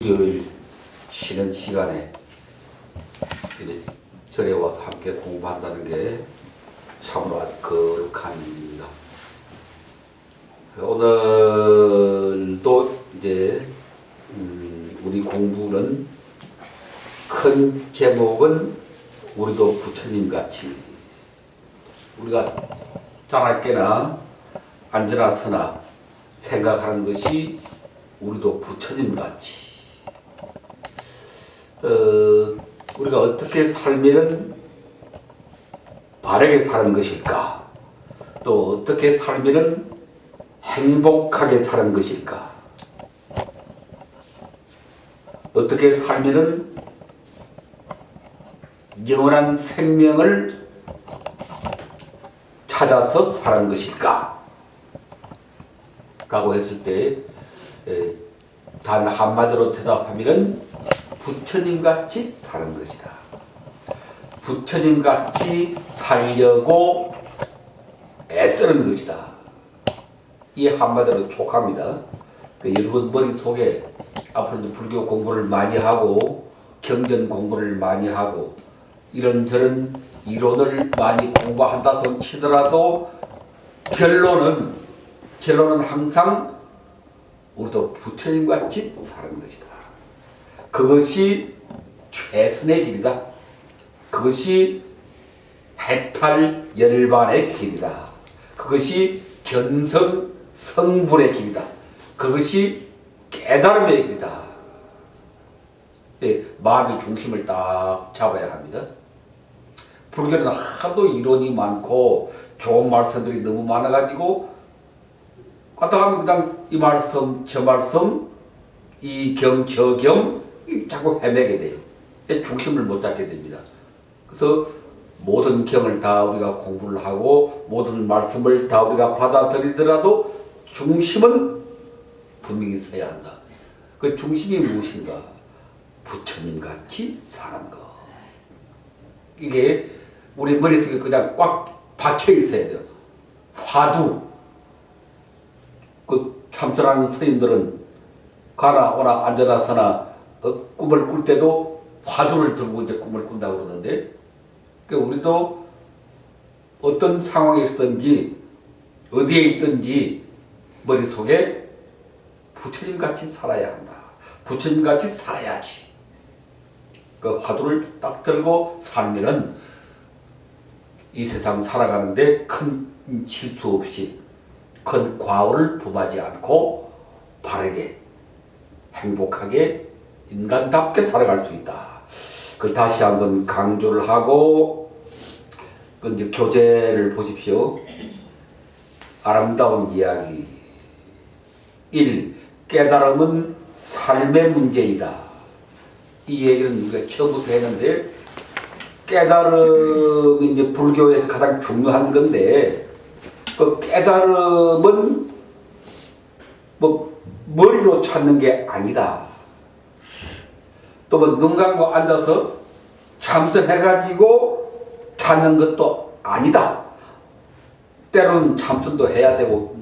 일요일 쉬는 시간에 이렇게 절에 와서 함께 공부한다는 게 참으로 아주 거룩한 일입니다. 오늘도 이제 우리 공부는 큰 제목은 우리도 부처님 같이, 우리가 자나깨나 앉으나 서나 생각하는 것이 우리도 부처님 같이, 우리가 어떻게 살면은 바르게 사는 것일까? 또 어떻게 살면은 행복하게 사는 것일까? 어떻게 살면은 영원한 생명을 찾아서 사는 것일까? 라고 했을 때 단 한마디로 대답하면은 부처님같이 사는 것이다. 부처님같이 살려고 애쓰는 것이다. 이 한마디로 촉합니다. 여러분 머릿속에 앞으로도 불교 공부를 많이 하고 경전 공부를 많이 하고 이런저런 이론을 많이 공부한다 손 치더라도 결론은 항상 우리도 부처님같이 사는 것이다. 그것이 최선의 길이다. 그것이 해탈열반의 길이다. 그것이 견성성불의 길이다. 그것이 깨달음의 길이다. 마음의 중심을 딱 잡아야 합니다. 불교는 하도 이론이 많고 좋은 말씀들이 너무 많아가지고 갔다 가면 그냥 이 말씀 저 말씀 이 경 저 경 자꾸 헤매게 돼요. 중심을 못 잡게 됩니다. 그래서 모든 경을 다 우리가 공부를 하고 모든 말씀을 다 우리가 받아들이더라도 중심은 분명히 서야 한다. 그 중심이 무엇인가? 부처님같이 사는 거. 이게 우리 머릿속에 그냥 꽉 박혀 있어야 돼요. 화두. 그 참선하는 스님들은 가나 오나 앉아나 서나 꿈을 꿀 때도 화두를 들고 이제 꿈을 꾼다고 그러는데, 그러니까 우리도 어떤 상황에 있든지 어디에 있든지 머릿속에 부처님같이 살아야 한다. 부처님같이 살아야지. 그 화두를 딱 들고 살면은 이 세상 살아가는데 큰 실수 없이 큰 과오를 범하지 않고 바르게 행복하게 인간답게 살아갈 수 있다. 그걸 다시 한번 강조를 하고, 그 이제 교재를 보십시오. 아름다운 이야기. 1. 깨달음은 삶의 문제이다. 이 얘기는 우리가 처음부터 했는데, 깨달음이 이제 불교에서 가장 중요한 건데, 그 깨달음은 뭐 머리로 찾는 게 아니다. 또 뭐 눈 감고 앉아서 참선해가지고 찾는 것도 아니다. 때로는 참선도 해야 되고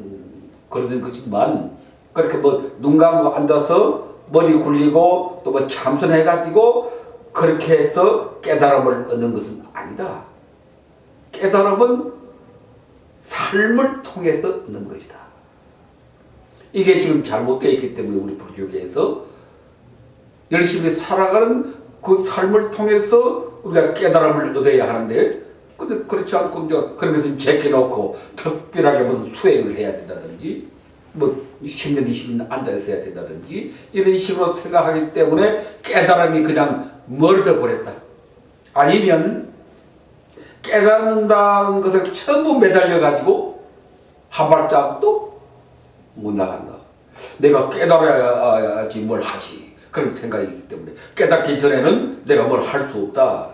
그러는 것이지만, 그렇게 뭐 눈 감고 앉아서 머리 굴리고 또 뭐 참선해가지고 그렇게 해서 깨달음을 얻는 것은 아니다. 깨달음은 삶을 통해서 얻는 것이다. 이게 지금 잘못되어 있기 때문에 우리 불교계에서 열심히 살아가는 그 삶을 통해서 우리가 깨달음을 얻어야 하는데, 근데 그렇지 않고 이제 그런 것을 제껴놓고 특별하게 무슨 수행을 해야 된다든지 뭐 10년 20년 앉아 있어야 된다든지 이런 식으로 생각하기 때문에 깨달음이 그냥 멀어져 버렸다. 아니면 깨닫는다는 것을 전부 매달려 가지고 한 발짝도 못 나간다. 내가 깨달아야지 뭘 하지. 그런 생각이기 때문에 깨닫기 전에는 내가 뭘 할 수 없다.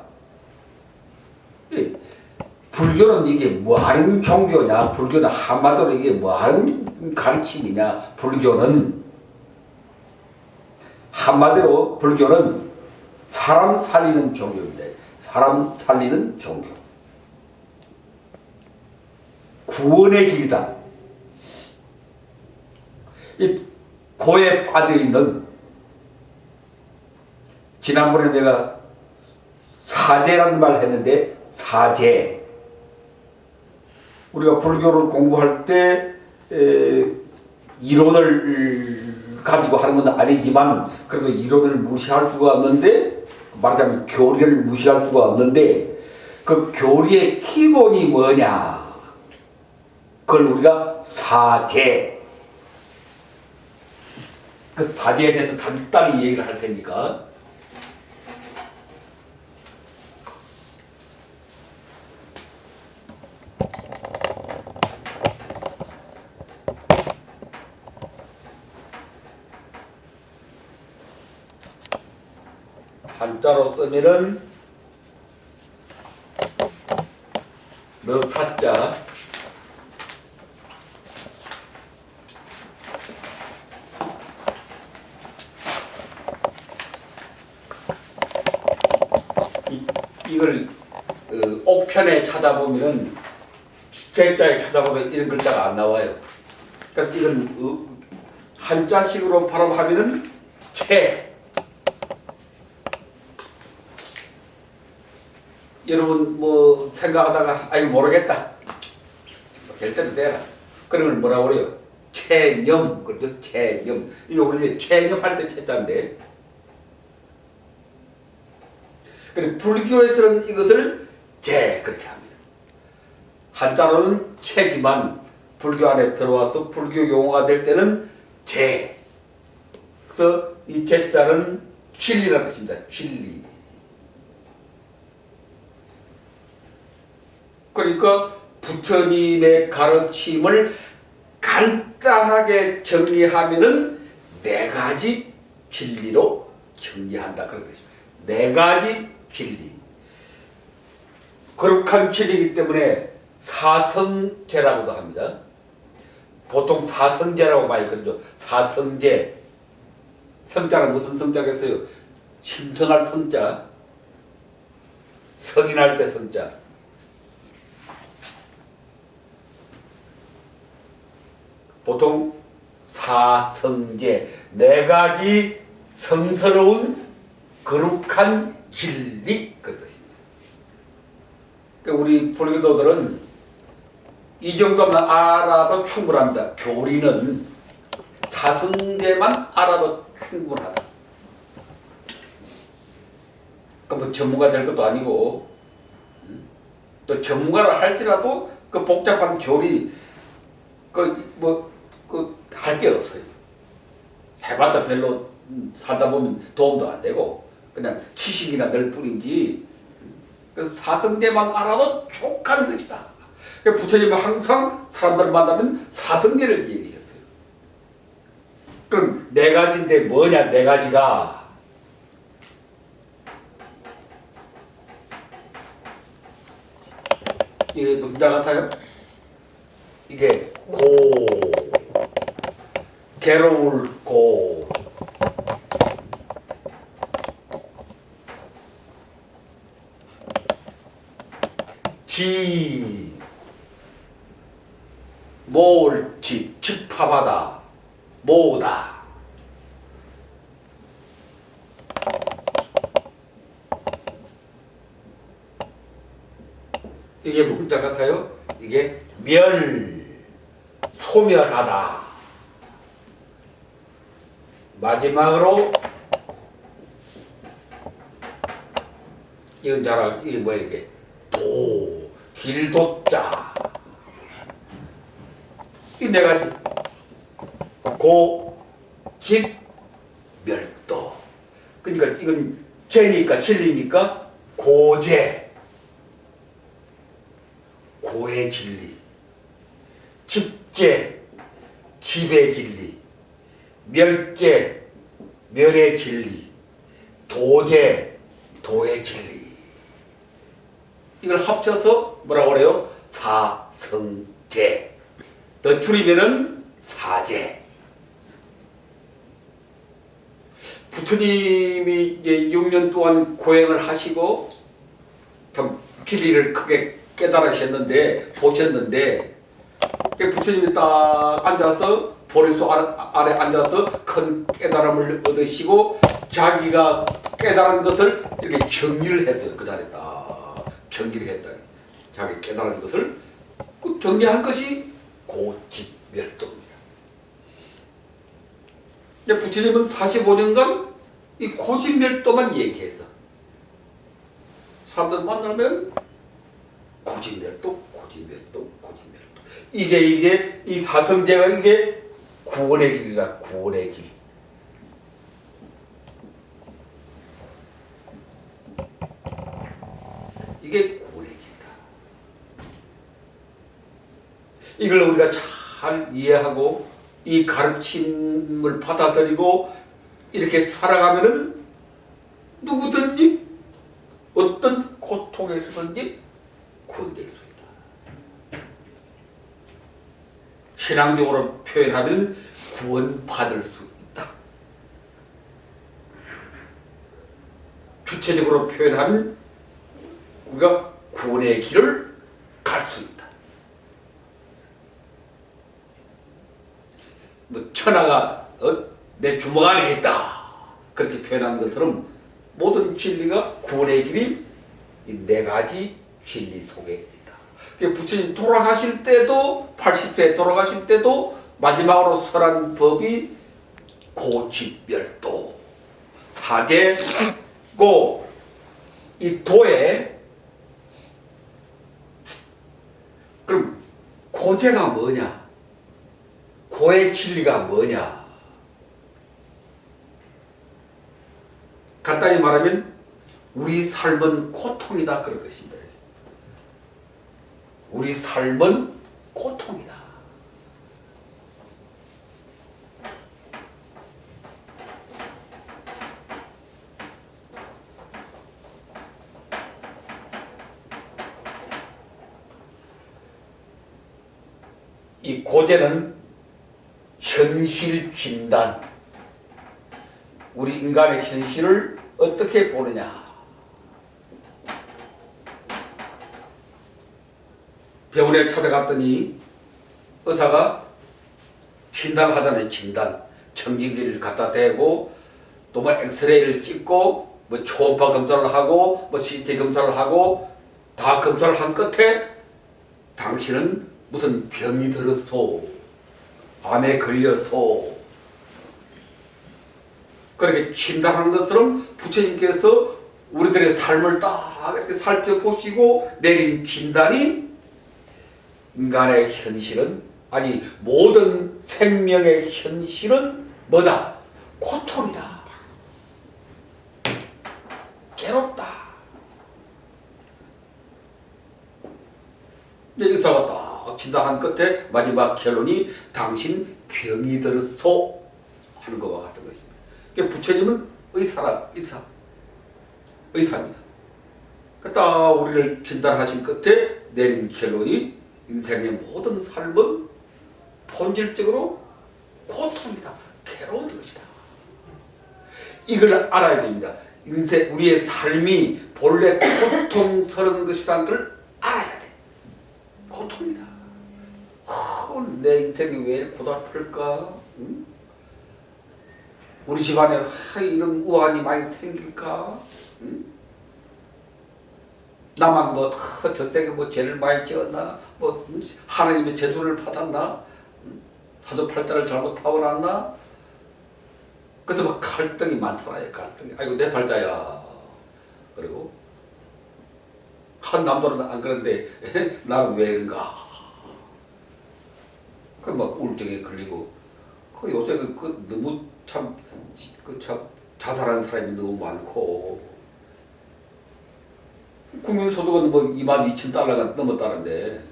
불교는 이게 뭐하는 종교냐? 불교는 한마디로 이게 뭐하는 가르침이냐? 불교는 한마디로 불교는 사람 살리는 종교입니다. 사람 살리는 종교. 구원의 길이다. 이 고에 빠져 있는 지난번에 내가 사제라는 말 했는데, 사제. 우리가 불교를 공부할 때 이론을 가지고 하는 건 아니지만 그래도 이론을 무시할 수가 없는데, 말하자면 교리를 무시할 수가 없는데, 그 교리의 기본이 뭐냐, 그걸 우리가 사제. 그 사제에 대해서 간단히 얘기를 할 테니까. 한자로 쓰면은 너사자, 이걸 옥편에 찾아보면은, 제자에 찾아보면 이런 글자가 안 나와요. 그러니까 이건 한자식으로 발음하면은 채. 여러분 뭐 생각하다가 아이고 모르겠다, 될 때는 되라, 그러면 뭐라고 그래요? 체념. 그렇죠? 체념. 이거 원래 체념할 때 채자인데, 그리고 불교에서는 이것을 제 그렇게 합니다. 한자로는 체지만 불교 안에 들어와서 불교 용어가 될 때는 제. 그래서 이 제자는 진리라는 뜻입니다. 진리. 그러니까 부처님의 가르침을 간단하게 정리하면은 네 가지 진리로 정리한다, 그런 것입니다. 네 가지 진리. 거룩한 진리이기 때문에 사성제라고도 합니다. 보통 사성제라고 많이 그러죠. 사성제. 성자는 무슨 성자겠어요? 신성할 성자, 성인할 때 성자. 보통 사성제, 네 가지 성스러운 거룩한 진리, 그 뜻입니다. 그러니까 우리 불교도들은 이 정도만 알아도 충분합니다. 교리는 사성제만 알아도 충분하다. 그럼 뭐 전문가 될 것도 아니고, 또 전문가를 할지라도 그 복잡한 교리 할 게 없어요. 해봤자 별로 살다 보면 도움도 안 되고 그냥 지식이나 늘 뿐이지. 그래서 사성제만 알아도 족한 것이다. 그러니까 부처님은 항상 사람들을 만나면 사성제를 얘기했어요. 그럼 네 가지인데 뭐냐, 네 가지가. 이게 무슨 자 같아요? 이게 괴로울 고, 지, 모을 집합하다, 모으다. 이게 무슨 자 같아요? 이게 소멸하다. 마지막으로 이건 잘 이게 뭐야, 이게 길도자. 이 네 가지. 집, 멸도. 그러니까 이건 죄니까 진리니까 고죄, 고의 진리. 집죄, 집의 진리. 멸죄, 멸의 진리. 도죄, 도의 진리. 이걸 합쳐서 뭐라고 그래요? 사성제. 더 줄이면은 사제. 부처님이 이제 6년 동안 고행을 하시고 참 진리를 크게 깨달으셨는데, 보셨는데, 부처님이 딱 앉아서 보리수 아래 앉아서 큰 깨달음을 얻으시고 자기가 깨달은 것을 이렇게 정리를 했어요. 그 자리에 딱 정리를 했다. 자기 깨달은 것을 그 정리한 것이 고집멸도입니다. 부처님은 45년간 이 고집멸도만 얘기해서 사람들 만나면 고집멸도, 고집멸도, 고집멸도. 이게 이 사성제가 이게 구원의 길이라. 구원의 길. 이게 구원의 길이다. 이걸 우리가 잘 이해하고 이 가르침을 받아들이고 이렇게 살아가면은 누구든지 어떤 고통에서든지 구원될 수 있다. 신앙적으로 표현하면 구원받을 수 있다. 주체적으로 표현하면 우리가 구원의 길을 갈 수 있다. 뭐 천하가 내 주먹 안에 있다 그렇게 표현하는 것처럼 모든 진리가 구원의 길이 이 네 가지 진리 속에 있다. 부처님 돌아가실 때도 80세 돌아가실 때도 마지막으로 설한 법이 고집멸도 사제고 이 도에 그럼 고제가 뭐냐? 고의 진리가 뭐냐? 간단히 말하면 우리 삶은 고통이다 그런 것입니다. 우리 삶은 고통이다. 이 고제는 현실 진단, 우리 인간의 현실을 어떻게 보느냐. 병원에 찾아갔더니 의사가 진단하잖아요. 진단. 청진기를 갖다 대고 또 뭐 엑스레이를 찍고 뭐 초음파 검사를 하고 뭐 CT 검사를 하고 다 검사를 한 끝에 당신은 무슨 병이 들어서 암에 걸려서 그렇게 진단하는 것처럼 부처님께서 우리들의 삶을 딱 이렇게 살펴보시고 내린 진단이 인간의 현실은 아니 모든 생명의 현실은 뭐다? 고통이다. 괴롭다. 의사가 딱 진단한 끝에 마지막 결론이 당신 병이 들어서 하는 것과 같은 것입니다. 부처님은 의사입니다. 그러니까 우리를 진단하신 끝에 내린 결론이 인생의 모든 삶은 본질적으로 고통이다. 괴로운 것이다. 이걸 알아야 됩니다. 인생, 우리의 삶이 본래 고통스러운 것이라는 걸 알아야 돼. 고통이다. 내 인생이 왜 이렇게 고달플까? 응? 우리 집안에 이런 우환이 많이 생길까? 응? 나만 저 세계 죄를 많이 지었나? 하나님의 제도를 받았나? 사주팔자를 잘못 타고났나? 그래서 갈등이 많잖아요. 갈등이. 아이고 내 팔자야. 그리고 한 남들은 안 그런데 나는 왜 이런가? 그 우울증에 걸리고 요새 너무 참 자살하는 사람이 너무 많고 국민소득은 22,000달러가 넘었다는데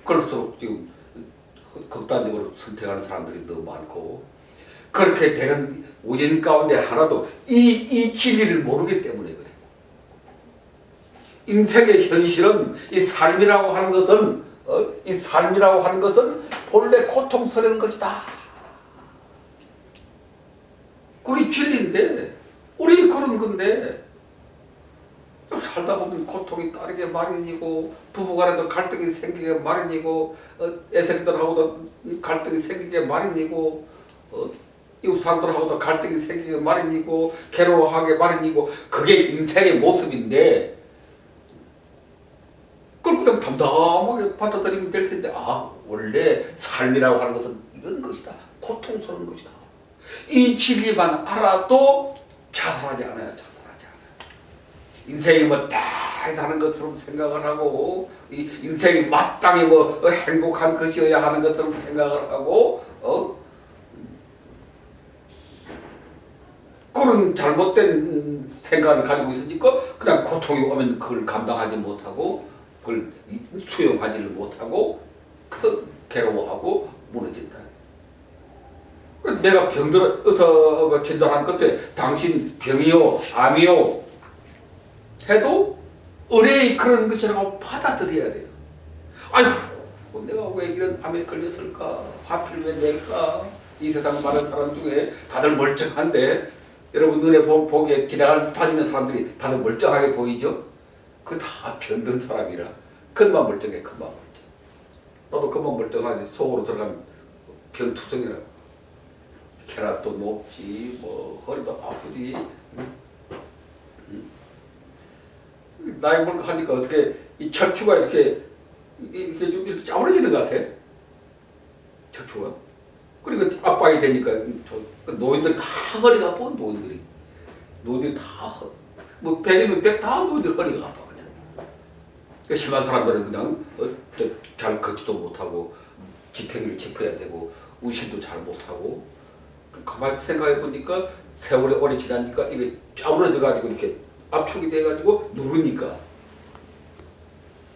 그럴수록 지금 극단적으로 선택하는 사람들이 너무 많고 그렇게 되는 원인 가운데 하나도 이 진리를 모르기 때문에 그래. 인생의 현실은 이 삶이라고 하는 것은 본래 고통스러운 것이다. 그게 진리인데 우리 그런 건데 살다 보면 고통이 따르게 마련이고 부부간에도 갈등이 생기게 마련이고 애생들하고도 갈등이 생기게 마련이고 이웃 사람들하고도 갈등이 생기기 마련이고 괴로워하기 마련이고 그게 인생의 모습인데 그걸 그냥 담담하게 받아들이면 될 텐데 원래 삶이라고 하는 것은 이런 것이다. 고통스러운 것이다. 이 진리만 알아도 자살하지 않아요. 자살하지 않아요. 인생이 뭐 대단한 것처럼 생각을 하고 이 인생이 마땅히 뭐 행복한 것이어야 하는 것처럼 생각을 하고 그런 잘못된 생각을 가지고 있으니까 그냥 고통이 오면 그걸 감당하지 못하고 그걸 수용하지를 못하고 괴로워하고 무너진다. 내가 병들어서 진단한 끝에 당신 병이요 암이요 해도 의뢰의 그런 것이라고 받아들여야 돼요. 아이고 내가 왜 이런 암에 걸렸을까? 하필 왜 내일까? 이 세상 많은 사람 중에 다들 멀쩡한데 여러분 눈에 보기에 다니는 사람들이 다들 멀쩡하게 보이죠? 그 다 병든 사람이라 그만 멀쩡해. 그만 멀쩡. 나도 그만 멀쩡하지. 속으로 들어가면 병투성이라 혈압도 높지 뭐 허리도 아프지. 나이 먹고 하니까 어떻게 이 척추가 이렇게 짜부러지는 것 같아. 척추가. 그리고 압박이 되니까 노인들 다 허리가 아파. 노인들이 다 뭐 100이면 100 다 노인들 허리가 아파 그냥. 그러니까 심한 사람들은 그냥 잘 걷지도 못하고 지팽이를 짚어야 되고 운신도 잘 못하고 가만히 생각해 보니까 세월이 오래 지나니까 이게 짜부러져 가지고 이렇게 압축이 돼 가지고 누르니까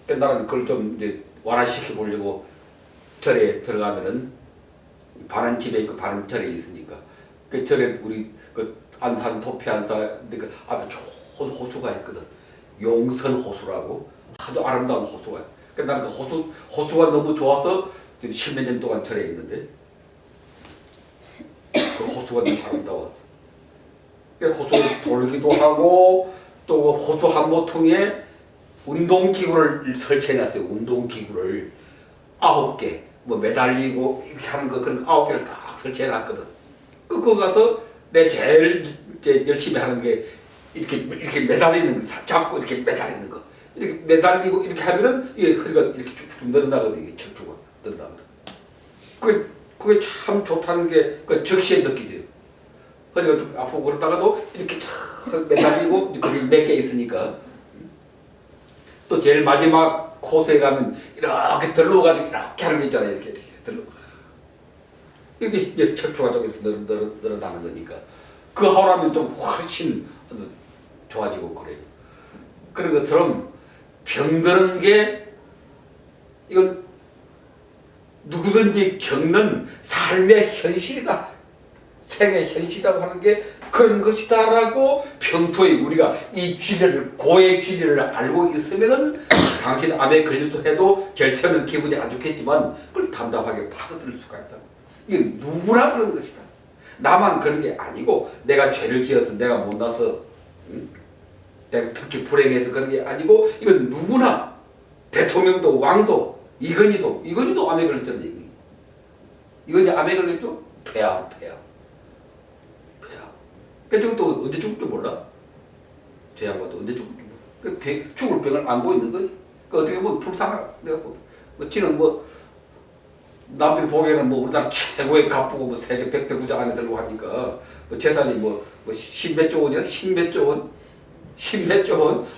나는 그걸 좀 이제 완화시켜 보려고 절에 들어가면은 반은 집에 있고 반은 절에 있으니까 그 절에 우리 그 안산 도피안사 그 앞에 좋은 호수가 있거든. 용선 호수라고 아주 아름다운 호수가. 그러니까 나는 그 호수가 너무 좋아서 지금 10몇 년 동안 절에 있는데 그 호수가 너무 아름다워. 호수에 돌기도 하고 또 그 호수 한 모퉁이에 운동기구를 설치해놨어요. 운동기구를 9개 뭐 매달리고 이렇게 하는 거 그런 9개를 다 설치해놨거든. 그거 가서 내 제일 열심히 하는 게 이렇게 매달리는 거, 잡고 이렇게 매달리는 거. 이렇게 매달리고 이렇게 하면은 이게 허리가 이렇게 쭉쭉 늘어나거든. 이게 척추가 늘어나거든. 그게 참 좋다는 게 그 적시에 느끼죠. 허리가 좀 아프고 그러다가도 이렇게 쫙 매달리고 그게 몇 개 있으니까. 또 제일 마지막 코스에 가면 이렇게 들러가지고 이렇게 하는 거 있잖아요. 이렇게 들러. 이게 이제 척추가 좀 이렇게 늘어나는 거니까. 그 하고 나면 좀 훨씬 좋아지고 그래요. 그런 것처럼 병드는 게 이건 누구든지 겪는 삶의 현실이다. 생의 현실이라고 하는 게 그런 것이다라고 평소에 우리가 이 진리를 고의 진리를 알고 있으면은 당신 암에 걸려서 해도 제일 처음엔 기분이 안 좋겠지만 그걸 담담하게 받아들일 수가 있다. 이게 누구나 그런 것이다. 나만 그런 게 아니고 내가 죄를 지어서 내가 못나서 내가 특히 불행해서 그런 게 아니고 이건 누구나 대통령도 왕도 이건희도 암에 걸렸잖아요. 이건희 암에 걸렸죠? 폐암. 그러니까 또 언제 죽을 줄 몰라. 제 양반도 언제 죽을 줄 몰라. 죽을 병을 안고 있는 거지. 그 어떻게 보면 불쌍하다. 내가 지는 뭐 남들이 보기에는 뭐 우리나라 최고의 갑부고 뭐 세계 100대 부자 안에 들고 하니까 뭐 재산이 뭐 십몇 조 원이야? 십몇 조 원?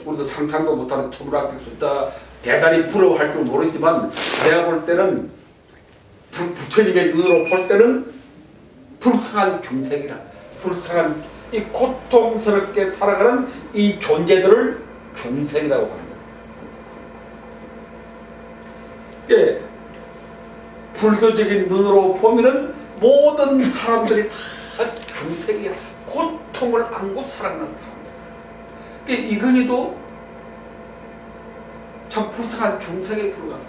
우리도 상상도 못하는 천문학적 숫자 대단히 부러워할 줄 모르지만 내가 볼 때는 부처님의 눈으로 볼 때는 불쌍한 중생이라. 불쌍한 이 고통스럽게 살아가는 이 존재들을 중생이라고 합니다. 예, 불교적인 눈으로 보면은 모든 사람들이 다 중생이야. 고통을 안고 살아가는 사람들. 그러니까 이건희도 참 불쌍한 중생에 불과하다.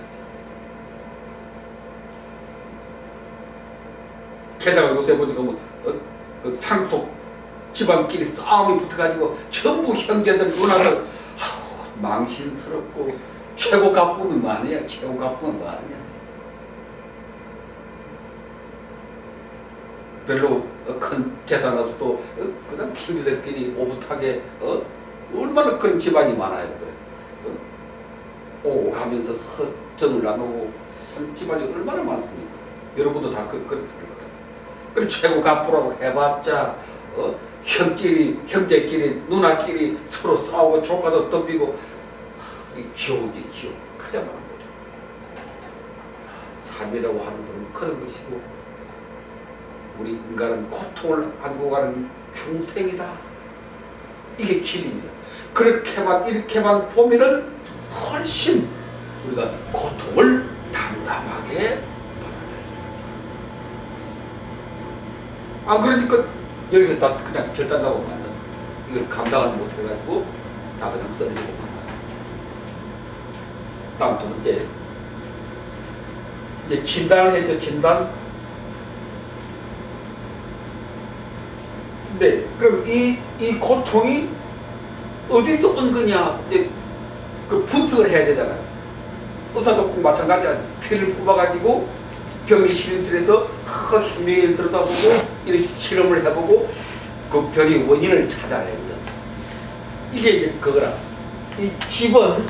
게다가 요새 보니까 뭐 상속 집안끼리 싸움이 붙어가지고 전부 형제들 누나들 망신스럽고 최고 가쁘면 뭐하냐. 별로 큰 재산 없어도 그냥 형제들끼리 오붓하게 얼마나 그런 집안이 많아요. 그래. 오고 가면서 정을 나누고 그런 집안이 얼마나 많습니까? 여러분도 다 그렇게 살 거예요. 그리고 최고 갑부라고 해봤자 형제끼리 누나끼리 서로 싸우고 조카도 덤비고 기옥이지 기옥. 그야말로 삶이라고 하는 것은 그런 것이고 우리 인간은 고통을 안고 가는 중생이다. 이게 진리입니다. 그렇게만 이렇게만 보면은 훨씬 우리가 고통을 담담하게 받아들입니다. 아 그러니까 여기서 다 그냥 절단하고 만나. 이걸 감당을 못해가지고 다 그냥 썰어지고 만나. 다음 두 번째 이제 진단을 했죠. 진단. 네, 그럼 이 고통이 어디서 온 거냐? 이제 그 분석을 해야 되잖아요. 의사도 꼭 마찬가지야. 피를 뽑아가지고 병리 실험실에서 희미를 들여다보고 이렇게 실험을 해보고 그 병의 원인을 찾아내거든. 이게 이제 그거라. 이 집은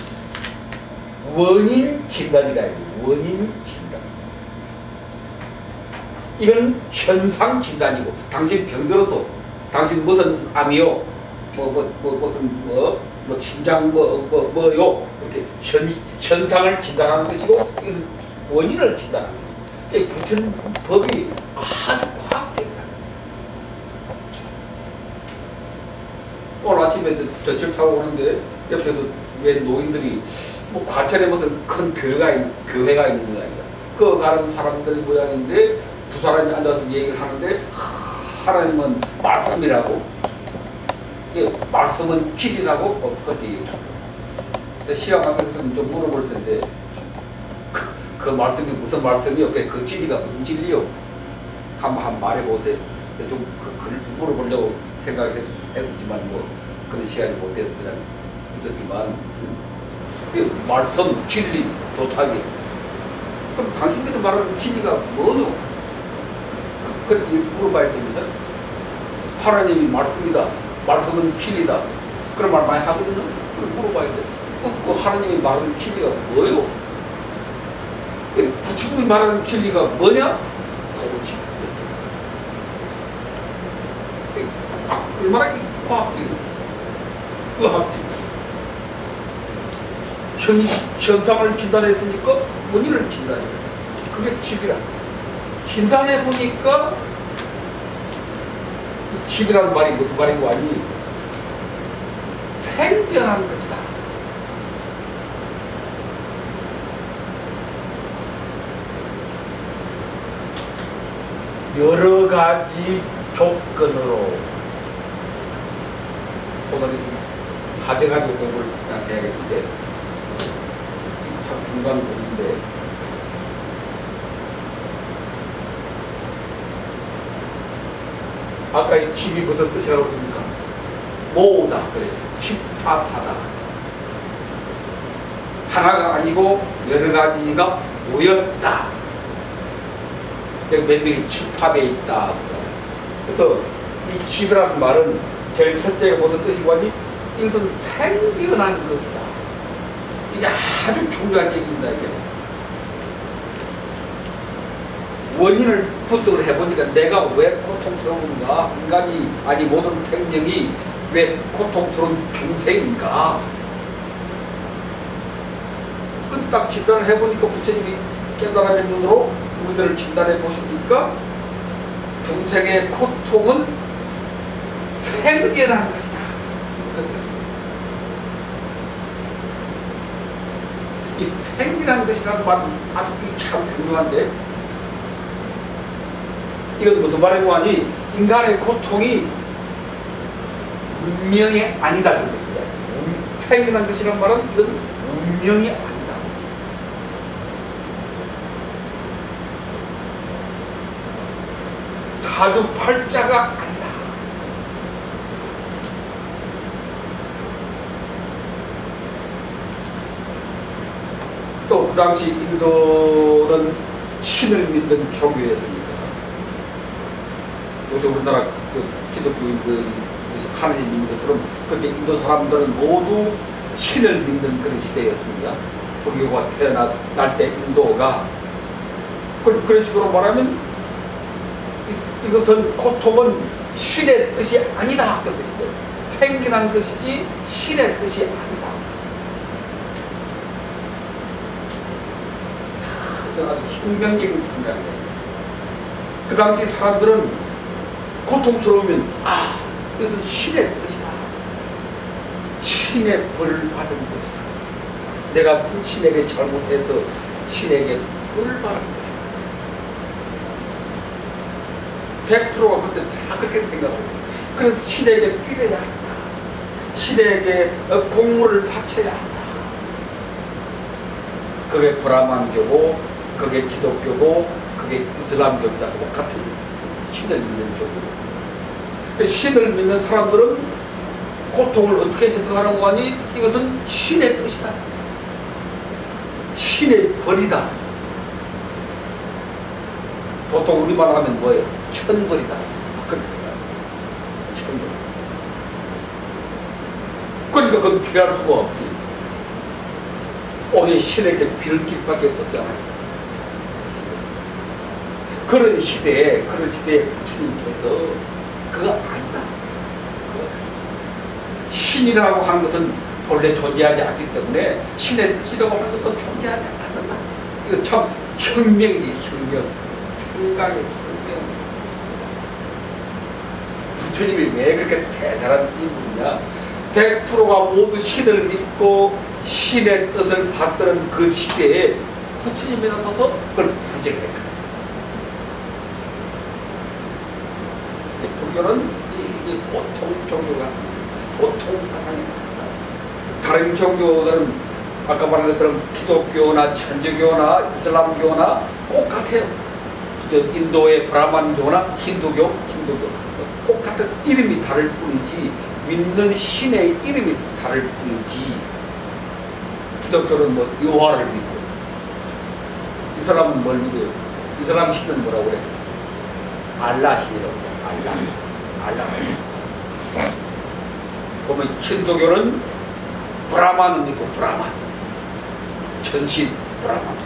원인 진단이라 해요. 원인 진단. 이건 현상 진단이고 당신 병들어서 당신 무슨 암이요? 무슨 심장 뭐요? 이렇게 현상을 진단하는 것이고 이것은 원인을 진단하는 거예요. 붙은 법이 아주 과학적이다. 오늘 아침에 저쪽 타고 오는데 옆에서 웬 노인들이 뭐 과천에 무슨 큰 교회가 있는 모양이다. 그 가는 사람들의 모양인데 두 사람이 앉아서 얘기를 하는데 하나님은 말씀이라고, 말씀은 길이라고 그렇게 얘기합니다. 시험 앞에서는 좀 물어볼 텐데 그 말씀이 무슨 말씀이요? 그 진리가 무슨 진리요? 한번 말해보세요. 좀 그걸 물어보려고 생각했었지만 뭐 그런 시간이 못 돼서 그냥 있었지만 말씀, 진리, 좋다게. 그럼 당신들이 말하는 진리가 뭐요? 그렇게 물어봐야 됩니다. 하나님이 말씀이다. 말씀은 진리다. 그런 말 많이 하거든요. 그럼 물어봐야 돼. 그 하나님이 말하는 진리가 뭐요? 부처님이 말하는 진리가 뭐냐? 그거 진리. 얼마나 과학적이지. 의학적이지. 현상을 진단했으니까 원인을 진단해야 돼. 그게 집이라. 진단해보니까 집이라는 말이 무슨 말이고 하니 생겨난 것이다. 여러 가지 조건으로 오늘 4가지 공부를 그냥 해야겠는데 참 중간 공부인데 아까 이 집이 무슨 뜻이라고 했습니까? 모으다. 그래. 집합하다. 하나가 아니고 여러 가지가 모였다. 몇 명이 집합에 있다. 그래서 이 집이라는 말은 제일 첫째가 무슨 뜻이고 하니 이것은 생겨난 것이다. 이게 아주 중요한 얘기입니다. 이게. 원인을 분석을 해보니까 내가 왜 고통스러운가? 인간이 아니 모든 생명이 왜 고통스러운 중생인가? 근데 딱 진단을 해보니까 부처님이 깨달음의 눈으로 우리들을 진단해 보시니까 중생의 고통은 생겨난 것이다. 이 생기라는 것이라는 말은 아주 참 중요한데 이건 무슨 말이고 하니 인간의 고통이 운명이 아니다. 생기라는 것이라는 말은 이건 운명이 아니다. 사주팔자가 아니다. 또 그 당시 인도는 신을 믿는 종교였으니까 그래서 우리나라 그 기독교인들이 하나님 믿는 것처럼 그때 인도 사람들은 모두 신을 믿는 그런 시대였습니다. 불교가 태어날 때 인도가 그런 식으로 말하면 이것은 고통은 신의 뜻이 아니다 그런 뜻이죠. 생겨난 것이지 신의 뜻이 아니다. 아주 혁명적인 생각이에요. 그 당시 사람들은 고통스러우면 이것은 신의 뜻이다. 신의 벌을 받은 것이다. 내가 신에게 잘못해서 신에게 벌을 받은 것이다. 100%가 그때 다 그렇게 생각했어요. 그래서 신에게 빌어야 한다. 신에게 공물을 바쳐야 한다. 그게 브라만교고 그게 기독교고 그게 이슬람교입니다. 똑같은 신을 믿는 종교. 신을 믿는 사람들은 고통을 어떻게 해석하는 거니? 이것은 신의 뜻이다. 신의 벌이다. 보통 우리말 하면 뭐예요? 천벌이다. 그렇게 생각합니다. 천벌. 그러니까 그건 피할 수가 없지. 오히려 신에게 빌 길밖에 없잖아요. 그런 시대에 부처님께서 그거 아니다. 신이라고 하는 것은 본래 존재하지 않기 때문에 신의 뜻이라고 하는 것도 존재하지 않는다. 이거 참 혁명이지, 혁명. 생각의 혁명. 부처님이 왜 그렇게 대단한 인물이냐? 100%가 모두 신을 믿고 신의 뜻을 받드는 그 시대에 부처님이 나서서 그걸 부정했거든. 불교는 이게 보통 종교가 아니야. 보통 사상이 아니다. 다른 종교들은 아까 말한 것처럼 기독교나 천주교나 이슬람교나 똑같아요. 인도의 브라만교나 힌두교 똑같은 이름이 다를 뿐이지 믿는 신의 이름이 다를 뿐이지. 기독교는 뭐 유화를 믿고 이슬람은 뭘 믿어요? 이슬람 신은 뭐라고 그래? 알라 신이라고 그래. 알라를 믿고. 보면 힌두교는 브라만을 믿고 브라만 전신 브라만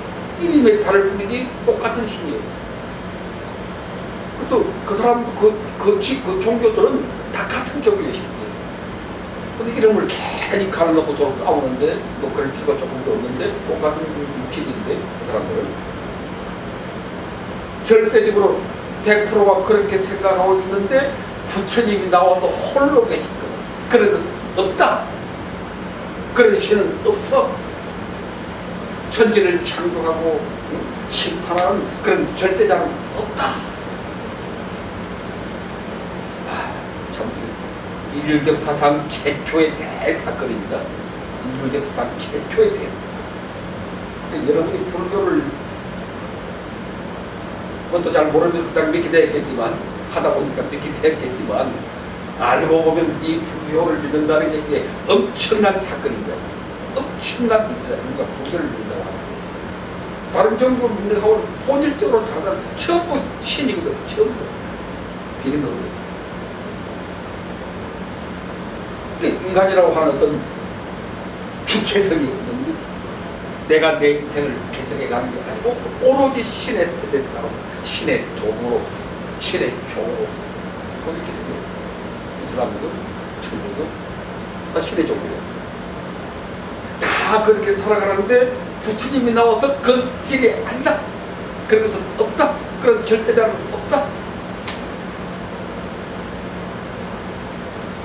이름이 다를 뿐이지 똑같은 신이에요. 그래서 그 사람 그 종교들은 다 같은 종교의 신이죠. 근데 이름을 괜히 갈아놓고 서로 싸우는데 뭐 그럴 필요가 조금도 없는데 똑같은 길인데 그 사람들은 절대적으로 100%가 그렇게 생각하고 있는데 부처님이 나와서 홀로 계시거든. 그런 것은 없다. 그런 신은 없어. 천지를 창조하고 심판하는 그런 절대자는 없다. 참 인류적 사상 최초의 대사건입니다. 인류적 사상 최초의 대사건. 여러분이 불교를 그것도 잘 모르면서 그냥 믿게 되었겠지만 하다 보니까 믿게 되었겠지만 알고 보면 이 불교를 믿는다는 게 이게 엄청난 사건입니다. 엄청난 일이다. 우리가 불교를 믿는다고 하는 다른 종교 믿는 하고는 본질적으로 다르다. 전부 신이거든. 전부 비리는 거거든. 인간이라고 하는 어떤 주체성이 없는 거지. 내가 내 인생을 개척해 가는 게 아니고 오로지 신의 뜻에 따라서 신의 도구로서 신의 종으로서 이렇게 되는 이슬람도 천주도 다 신의 종이에요. 다 그렇게 살아가는데 부처님이 나와서 그 길이 아니다. 그런 것은 없다. 그런 절대자는 없다.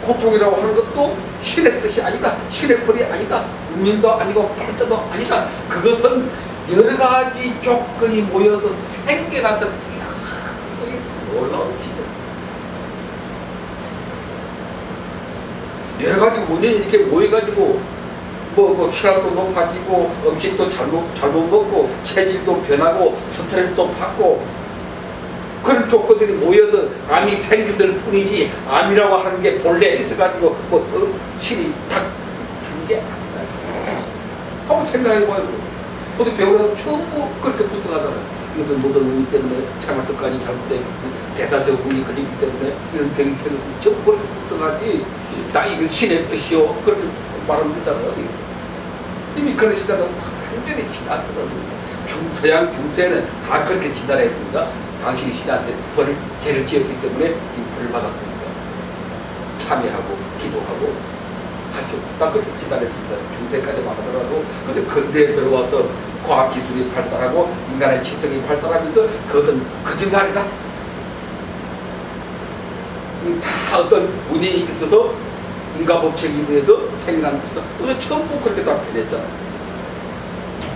고통이라고 하는 것도 신의 뜻이 아니다. 신의 벌이 아니다. 운명도 아니고 발자도 아니다. 그것은 여러 가지 조건이 모여서 생겨나서 놀라운 비밀. 여러 가지 원인이 이렇게 모여가지고 혈압도 높아지고 음식도 잘못 먹고 체질도 변하고 스트레스도 받고 그런 조건들이 모여서 암이 생겼을 뿐이지 암이라고 하는 게 본래 있어가지고 신이 탁 준 게 아니다. 한번 생각해봐요. 어디 배우라도 전부 그렇게 분석하잖아요. 이것은 무슨 의미 때문에 생활 습관이 잘못되고 대사 적응이 걸리기 때문에 이런 병이 생겼으면 전부 그렇게 걱정하지. 나 이거 신의 뜻이요. 그렇게 말하는 사람은 어디 있어? 이미 그런 시대는 완전히 지났거든. 서양 중세는 다 그렇게 진단했습니다. 당신이 신한테 죄를 지었기 때문에 지금 벌을 받았습니다. 참여하고 기도하고 하죠. 다 그렇게 진단했습니다. 중세까지만 하더라도. 근데 근대에 들어와서 과학기술이 발달하고 인간의 지성이 발달하면서 그것은 거짓말이다. 다 어떤 운이 있어서 인과 법칙에 의해서 생겨난 것이다. 그래서 전부 그렇게 다 변했잖아요.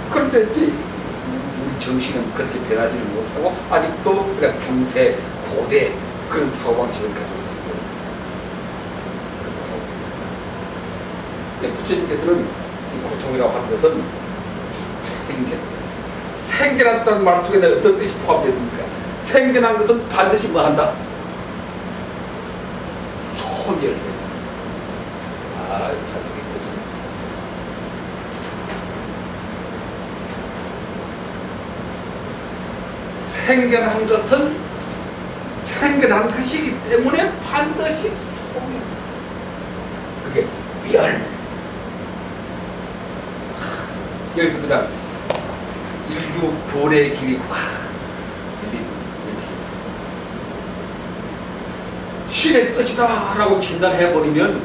그런데 이제 우리 정신은 그렇게 변하지를 못하고 아직도 그냥 중세, 고대 그런 사고방식을 가지고 있는 거예요. 부처님께서는 이 고통이라고 하는 것은 생겨났다는 말 속에는 어떤 뜻이 포함되어 있습니까? 생겨난 것은 반드시 뭐 한다? 소멸. 잘 모르겠지. 생겨난 것은 생겨난 것이기 때문에 반드시 소멸. 그게 멸. 여기서 그다음 인류 구원의 길이 확 열리는 이렇게 있어요. 신의 뜻이다라고 진단해버리면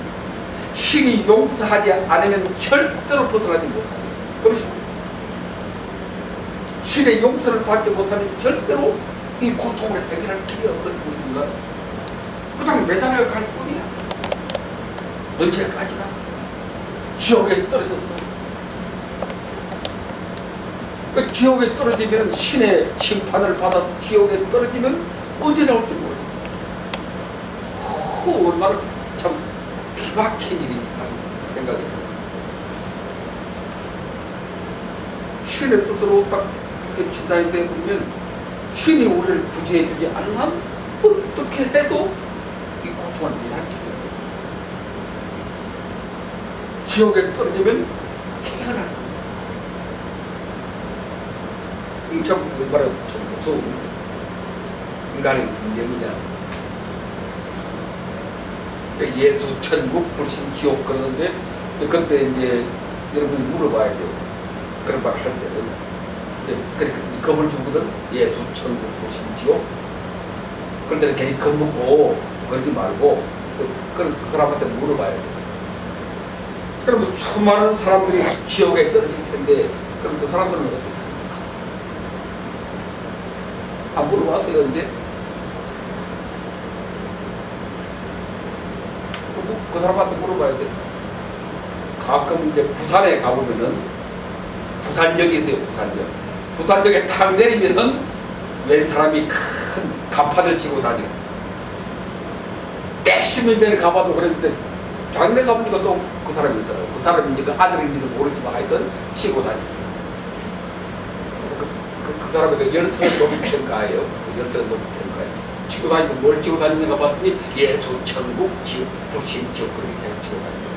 신이 용서하지 않으면 절대로 벗어나지 못합니다. 그렇죠? 신의 용서를 받지 못하면 절대로 이 고통을 해결할 길이 없어지고 있는가? 그냥 매달려 갈 뿐이야. 언제까지나 지옥에 떨어졌어. 지옥에 떨어지면 신의 심판을 받아서 지옥에 떨어지면 언제 나올지 몰라. 얼마나 참 기막힌 일입니까? 생각이. 신의 뜻으로 딱 이렇게 진단이 되어 보면 신이 우리를 구제해 주지 않으면 어떻게 해도 이 고통을 면할 수 있어요. 지옥에 떨어지면 깨어날 거예요. 이 참 얼마나 참 무서운 인간의 운명이냐. 예수, 천국, 불신, 지옥 그러는데 그때 이제 여러분이 물어봐야 돼요. 그런 말을 할 때는 그렇게 겁을 주거든. 예수, 천국, 불신, 지옥. 그럴 때는 괜히 겁먹고 그러지 말고 그 사람한테 물어봐야 돼요. 그러면 수많은 사람들이 지옥에 떨어질 텐데 그럼 그 사람들은 어떻게 합니까? 안 물어봐서요 이제. 그 사람한테 물어봐야 돼. 가끔 이제 부산에 가보면은 부산역이 있어요. 부산역에 탁 내리면은 웬 사람이 큰 간판을 치고 다녀. 몇십 년 전에 가봐도 그랬는데 작년에 가보니까 또 그 사람이 있더라고. 그 사람이 이제 그 아들인지도 모르지만 하여튼 치고 다니죠. 그 사람이 열성을 너무 평가해요. 열성을 너무 평가해요. 치고 다니고 뭘 치고 다니는가 봤더니 예수, 천국, 지옥, 불신, 지옥 그렇게 그냥 치고 다니고.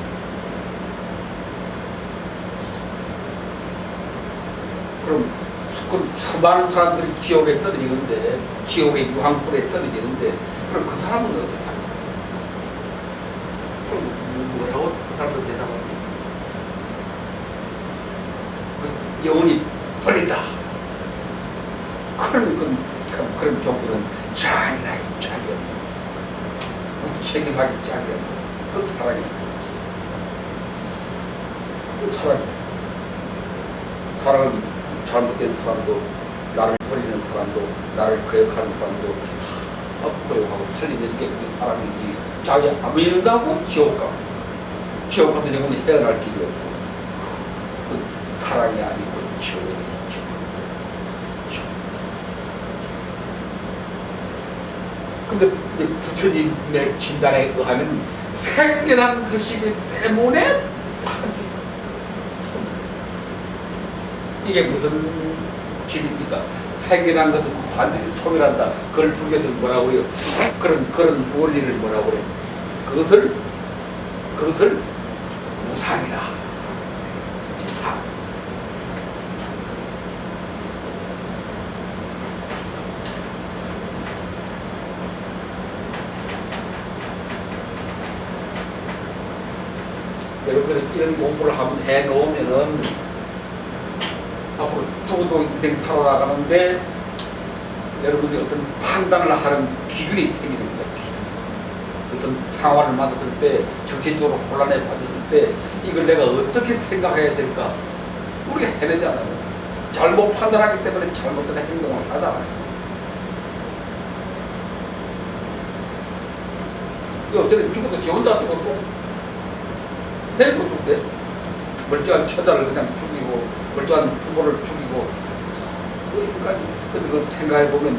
그럼 수많은 사람들이 지옥에 떨어지는데 지옥의 유황불에 떨어지는데 그럼 그 사람은 어떻게 합니까? 그럼 뭐라고 그 사람들 대답합니까? 영원히 버린다. 그런 종교는 잔인하게 짝이 없는, 무책임하게 짝이 없는 그 사랑이 있는 거지. 사랑은 잘못된 사람도, 나를 버리는 사람도, 나를 거역하는 사람도 다 포용하고 살리는 게 그게 사랑이지. 자기 아무 일도 하고 지옥 가서 영원히 헤어날 길이 없고 그 사랑이 아니고 지옥이지. 근데 부처님의 진단에 의하면 생겨난 것이기 때문에 이게 무슨 진리입니까? 생겨난 것은 반드시 소멸한다. 그걸 불교에서 뭐라고 그래요? 그런 원리를 뭐라고 그래요? 그것을 무상이라. 무상. 여러분들이 이런 공부를 한번 해 놓으면은 앞으로 두고도 인생 살아나가는데 여러분들이 어떤 판단을 하는 기준이 생기는 겁니다. 어떤 상황을 만났을 때 정신적으로 혼란에 빠졌을 때 이걸 내가 어떻게 생각해야 될까 우리가 헤매잖아요. 잘못 판단하기 때문에 잘못된 행동을 하잖아요. 요새는 죽어도 지 혼자 죽어도 내고 죽대. 멀쩡한 처자를 그냥 죽이고 멀쩡한 부모를 죽이고 여기까지. 근데 그 생각해보면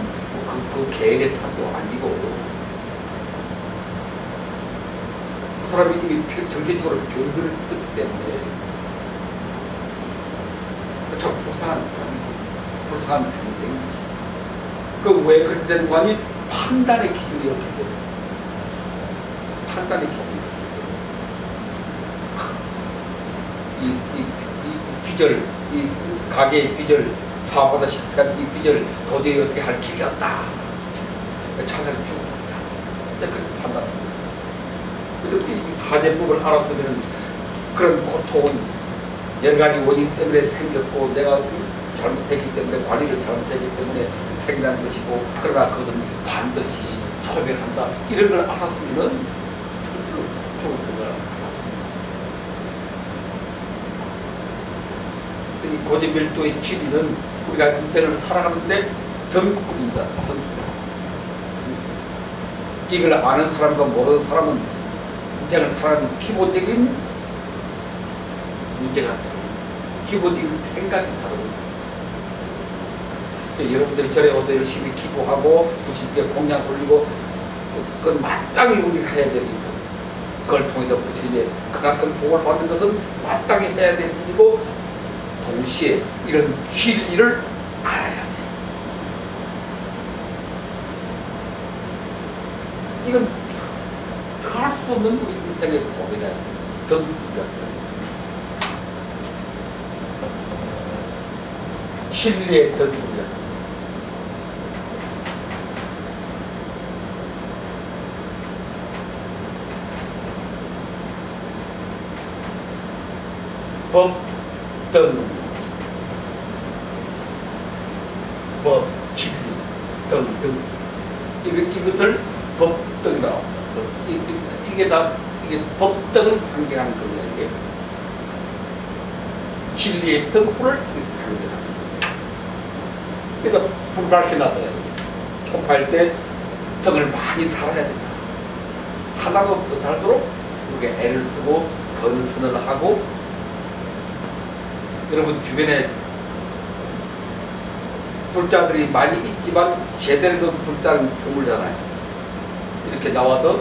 그 개인의 탓도 아니고 그 사람이 이미 정신적으로 병들어 있었기 때문에 참 불쌍한 사람이고 불쌍한 평생이지. 그 왜 그렇게 되는 거 아니? 판단의 기준이 이렇게 되는 판단의 기준이 이 빚을, 이 가게의 빚을, 사업하다 실패한 이 빚을 도저히 어떻게 할 길이 없다. 차라리 죽어보자. 그렇게 판단합니다. 이렇게 이 사제법을 알았으면 그런 고통은 여러 가지 원인 때문에 생겼고 내가 잘못했기 때문에 관리를 잘못했기 때문에 생기는 것이고 그러나 그것은 반드시 소멸한다. 이런 걸 알았으면 좋은 생각을 합니다. 이 고지밀도의 진리는 우리가 인생을 살아가는데 덤불입니다. 덤불. 이걸 아는 사람과 모르는 사람은 인생을 살아가는 기본적인 문제가 다르고 기본적인 생각이 다르고 여러분들이 절에 와서 열심히 기도하고 부처님께 공양 올리고 그건 마땅히 우리가 해야 될 일이고 그걸 통해서 부처님의 크나큰 복을 받는 것은 마땅히 해야 될 일이고 동시에 이런 진리를 알아야 돼. 이건 더 할 수 없는 우리 인생의 고민이야. 진리의 덤불이야. 법등, 법, 진리, 등등 이것을 법등이라고 합니다. 이게 법등을 상징하는 겁니다. 이게 진리의 등불을 상징하는 겁니다. 그러니까 불 밝게 놔둬야 돼요. 촉파할 때 등을 많이 달아야 된다. 하나로 더 달도록 우리가 애를 쓰고 건선을 하고 여러분 주변에 불자들이 많이 있지만 제대로 된 불자는 드물잖아요. 이렇게 나와서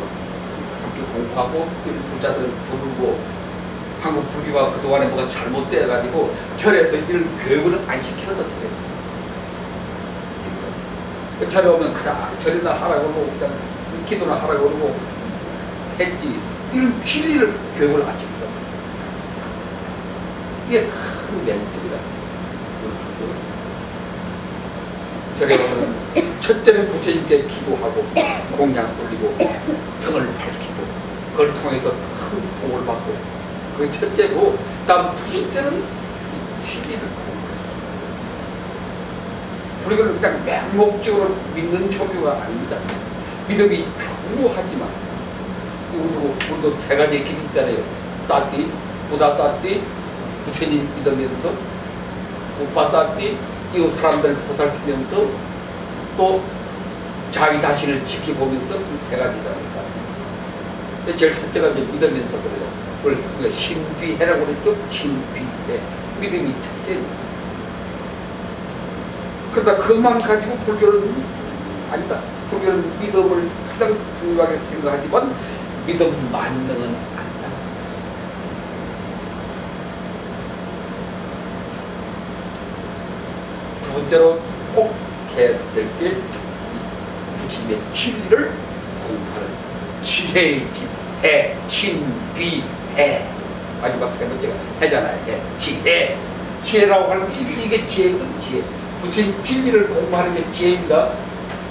함께 공부하고 이런 불자들은 드물고 한국 불교가 그동안에 뭐가 잘못되어가지고 절에서 이런 교육을 안 시켜서 절에서 절에 오면 그냥 절이나 하라고 그러고 그냥 기도나 하라고 그러고 했지 이런 진리를 교육을 안 시키고 이게 큰 맹점이다. 절에 가서는 첫째는 부처님께 기도하고 공양 올리고 등을 밝히고 그걸 통해서 큰 복을 받고 그게 첫째고 다음 둘째는 진리를 공부해요. 불교는 그냥 맹목적으로 믿는 종교가 아닙니다. 믿음이 중요하지만 우리도 세 가지의 길이 있잖아요. 싸띠, 부다 싸띠, 부처님 믿으면서 우파 싸띠, 이웃 사람들을 보살피면서 또 자기 자신을 지켜보면서 이 세 가지잖아요. 제일 첫째가 이제 믿으면서 그래요. 그걸 우리가 신비해라고 그랬죠. 신비해. 믿음이 첫째입니다. 그러다 그것만 가지고 불교는 아니다. 불교는 믿음을 가장 중요하게 생각하지만 믿음 만능은 아니다. 두 번째로 꼭 해야 될 게 부처님의 진리를 공부하는 지혜의 길, 해, 신비, 해. 마지막 세 번째가 해잖아요. 해, 지혜. 지혜라고 하는 게 이게 지혜거든, 지혜. 부처님 진리를 공부하는 게 지혜입니다.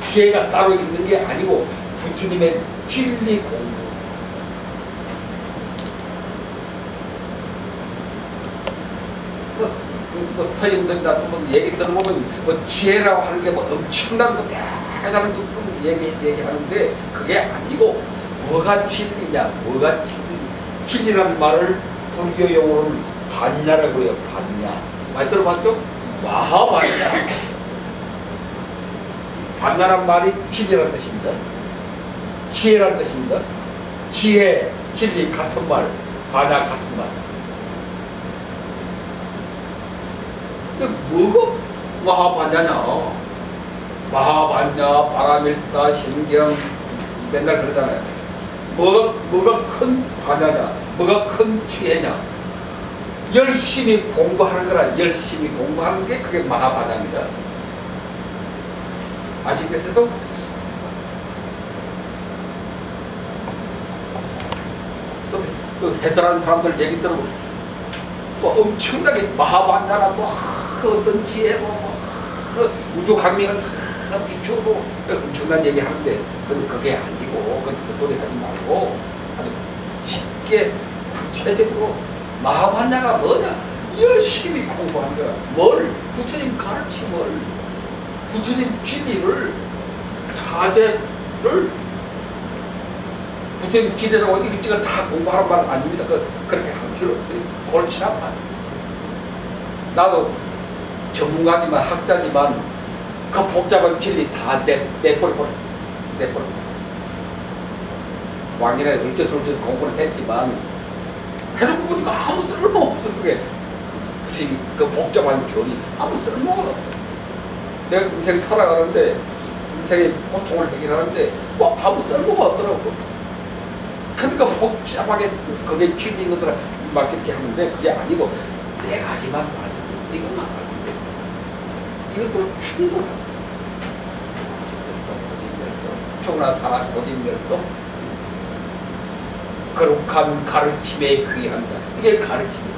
지혜가 따로 있는 게 아니고 부처님의 진리 공부. 뭐 서임들이나 뭐 얘기 들어보면 뭐 지혜라고 하는 게 뭐 엄청난 뭐 대단한 것으로 얘기하는데 그게 아니고 뭐가 진리냐, 뭐가 진리라는 말을 불교 용어로는 반야라고 해요. 반야. 많이 들어봤죠? 마하반야. 반야란 말이 진리라는 뜻입니다. 지혜라는 뜻입니다. 지혜, 진리 같은 말, 반야 같은 말. 근데 뭐가 마하반야냐? 마하반야, 바라밀다, 신경 맨날 그러잖아요. 뭐가 큰 반야냐? 뭐가 큰 지혜냐? 열심히 공부하는 거라. 열심히 공부하는 게 그게 마하반야입니다. 아시겠어요? 또 해설하는 사람들 얘기 들어보면 뭐 엄청나게 마하반야나 뭐 어떤 지혜 뭐 우주 강명을 다 비추고 엄청난 얘기 하는데 그게 아니고 그건 헛소리 하지 말고 아주 쉽게 구체적으로 마하반야가 뭐냐? 열심히 공부하는 거야. 뭘? 부처님 가르침을, 부처님 진리를, 사제를 부처님 진리라고 이것저것 다 공부하는 말은 아닙니다. 그렇게 할 필요 없어요. 골치 아파. 나도 전문가지만 학자지만 그 복잡한 진리 다 내버려버렸어. 왕년에 어쩌서 공부를 했지만 해놓고 보니까 아무 쓸모없어. 그게 부처님 그 복잡한 교리 아무 쓸모가 없어. 내가 인생 살아가는데 인생의 고통을 해결하는데 뭐 아무 쓸모가 없더라고. 그러니까 복잡하게 그게 진리인 것을 막 이렇게 하는데 그게 아니고 네 가지만 알고 이것만 알고 이것으로 충분하다. 고집멸도 초나 사나 고집멸도 거룩한 가르침에 귀한다. 이게 가르침이에요.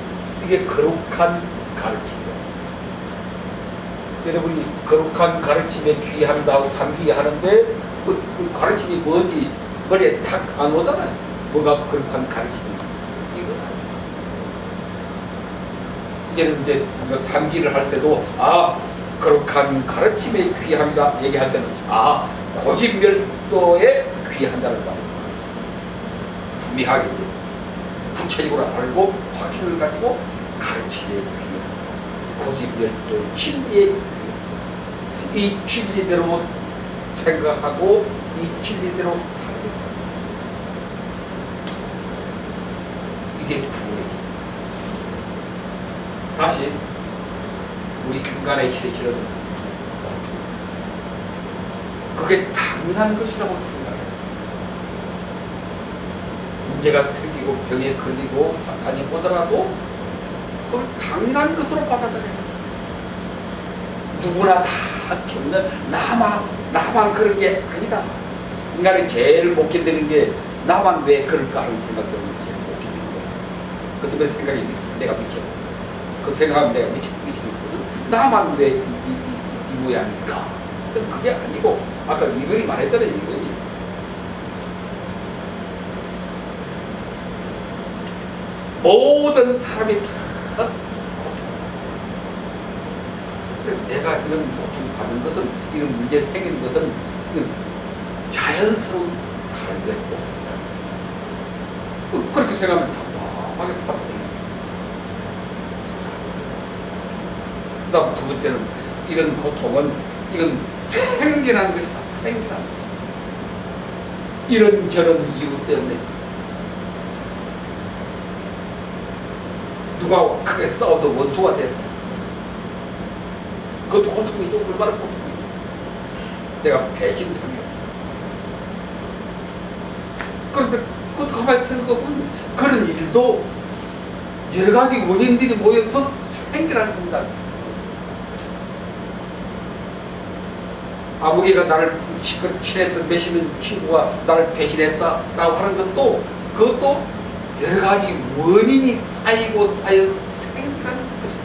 이게 거룩한 가르침이에요. 여러분이 거룩한 가르침에 귀한다고 상기하는데 그 가르침이 뭔지 머리에 탁 안 오잖아요. 뭐가 거룩한 가르침인가? 이건 아니에요. 이제 상기를 할 때도 거룩한 가르침에 귀한다 얘기할 때는 고집멸도에 귀한다는 말이에요. 분명하겠지. 구체적으로 알고 확신을 가지고 가르침에 귀한 고집멸도의 진리에 귀한 이 진리대로 생각하고 이 진리대로 살고 있어요. 이게 구원이에요. 다시 우리 인간의 현실은 고통. 그게 당연한 것이라고 생각해요. 문제가 생기고 병에 걸리고 환난이 오더라도 그걸 당연한 것으로 받아들여요. 누구나 다 겪는 나만 그런 게 아니다. 인간이 제일 못 견디는 게 나만 왜 그럴까 하는 생각 때문에 제일 못 견디는 거야. 그 때문에 생각이 내가 미쳐. 그 생각하면 내가 미치는 거거든. 나만 왜 이 모양일까? 그게 아니고 아까 이글이 말했잖아요. 이글이 모든 사람이 다 고통. 내가 이런 고통 받는 것은 이런 문제 생기는 것은 자연스러운 삶의 모습이다. 그렇게 생각하면 답답하게 받아들여요. 그다음 두 번째는 이런 고통은 이건 생겨난 것이다. 생겨난 것. 이런저런 이유 때문에 누가 크게 싸워서 원수가 돼. 그것도 고통이죠. 얼마나 고통이죠. 내가 배신당해. 그런데 그것도 가만히 생각해보면 그런 일도 여러 가지 원인들이 모여서 생겨난 겁니다. 아무개가 나를 친했던 몇십 년 친구가 나를 배신했다라고 하는 것도 그것도 여러 가지 원인이 쌓이고 쌓여 생겨난 것이다.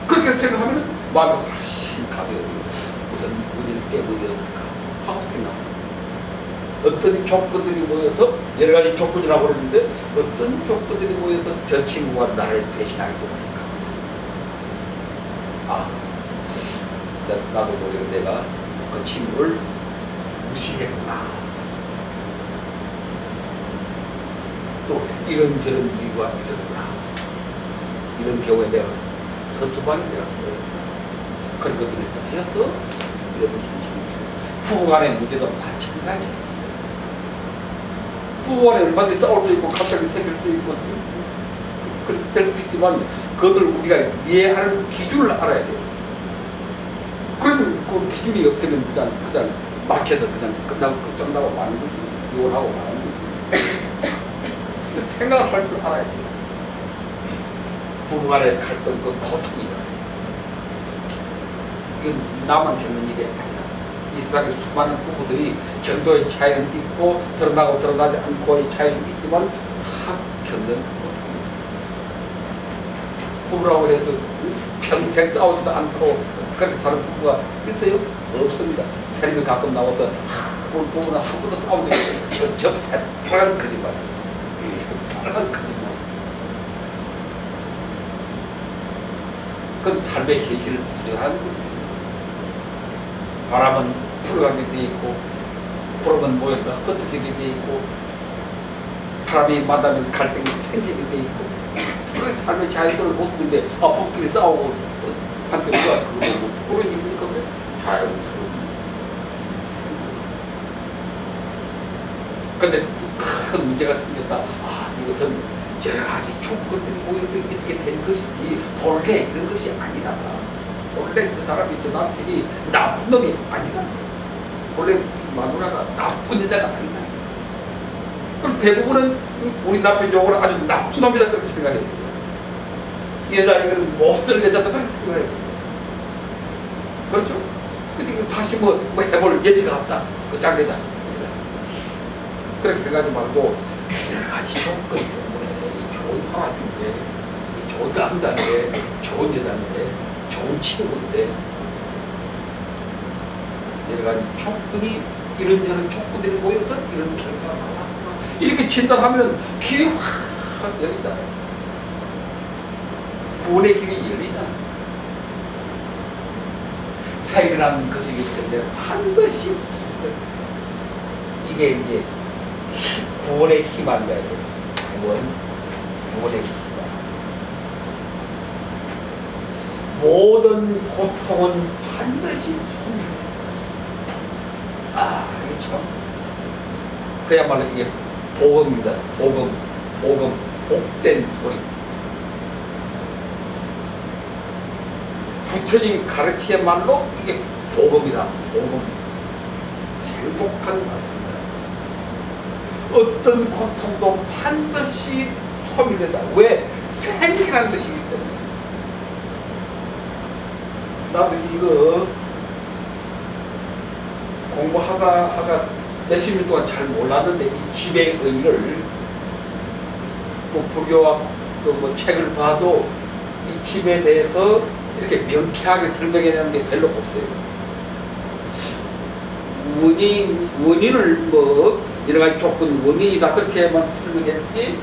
그렇게 생각하면 마음이 훨씬 가벼워요. 무슨 원인 때문이었을까 하고 생각합니다. 어떤 조건들이 모여서 여러 가지 조건이라고 그러는데 어떤 조건들이 모여서 저 친구가 나를 배신하게 되었을까? 아, 나도 모르게 내가 그 친구를 무시했구나. 또 이런저런 이유가 있었구나. 이런 경우에 내가 섭섭하게 내가 그런 것들이 쌓여서 이런 현실이죠. 부부간의 문제도 마찬가지. 부부간에 얼마든지 싸울 수 있고 갑자기 생길 수 있고 그렇게 될 수 있지만 그것을 우리가 이해하는 기준을 알아야 돼요. 그러면 그 기준이 없으면 그냥 막혀서 그냥 끝나고 끝장나고 마는 거지. 이혼하고 마는 거지. 생각을 할 줄 알아야 돼요. 부부간의 갈등, 그 고통이다. 이건 나만 겪는 일이 아니라 이 세상에 수많은 부부들이 정도의 차이는 있고 드러나고 드러나지 않고의 차이는 있지만 다 겪는 고통입니다. 부부라고 해서 평생 싸우지도 않고 그렇게 사는 부부가 있어요? 없습니다. 텔레비 가끔 나와서 우리 부부는 한 번도 싸운 적이 없어요. 저 새빨간 거짓말. 새빨간 거짓말. 그건 삶의 현실을 부정하는 거죠. 바람은 불어가게 돼 있고 구름은 모여서 흩어지게 돼 있고 사람이 만나면 갈등이 생기게 돼 있고 그게 삶의 자연스러운 모습인데 부부끼리 싸우고 한때 누가 그거 뭐 그런 일입니까? 자연스러운 근데 큰 문제가 생겼다. 이것은 여러 가지 조건들이 모여서 이렇게 된 것이지 본래 이런 것이 아니다. 본래 저 사람이 저 남편이 나쁜 놈이 아니다. 본래 이 마누라가 나쁜 여자가 아니다. 그럼 대부분은 우리 남편 용어는 아주 나쁜 놈이다 그렇게 생각해요. 이 여자 이거는 몹쓸 여자다 그렇게 생각해요. 그렇죠? 근데 이거 다시 뭐 해볼 여지가 없다. 그 짝여자. 그렇게 생각하지 말고 여러 가지 조건 때문에 좋은 사람인데 좋은 남자인데 좋은 여자인데 좋은 친구인데 여러 가지 조건이 이런저런 조건들이 모여서 이런 결과가 나왔구나 이렇게 진단하면 길이 확 열리잖아. 구원의 길이 열리잖아. 생이라는 것이기 때문에 반드시 이게 이제 구원의 힘 아니야. 구원의 힘. 모든 고통은 반드시 소멸. 이게 참 그야말로 이게 복음입니다. 복음, 복된 소리. 부처님 가르치야말로 이게 복음이다. 복음. 행복한 말씀. 어떤 고통도 반드시 소멸된다. 왜? 생이라는 것이기 때문에. 나도 이거 공부하다 몇십 년 동안 잘 몰랐는데 이 집의 의미를 뭐 불교와 뭐 책을 봐도 이 집에 대해서 이렇게 명쾌하게 설명해내는 게 별로 없어요. 원인을 뭐 여러 가지 조건 원인이다 그렇게만 설명했지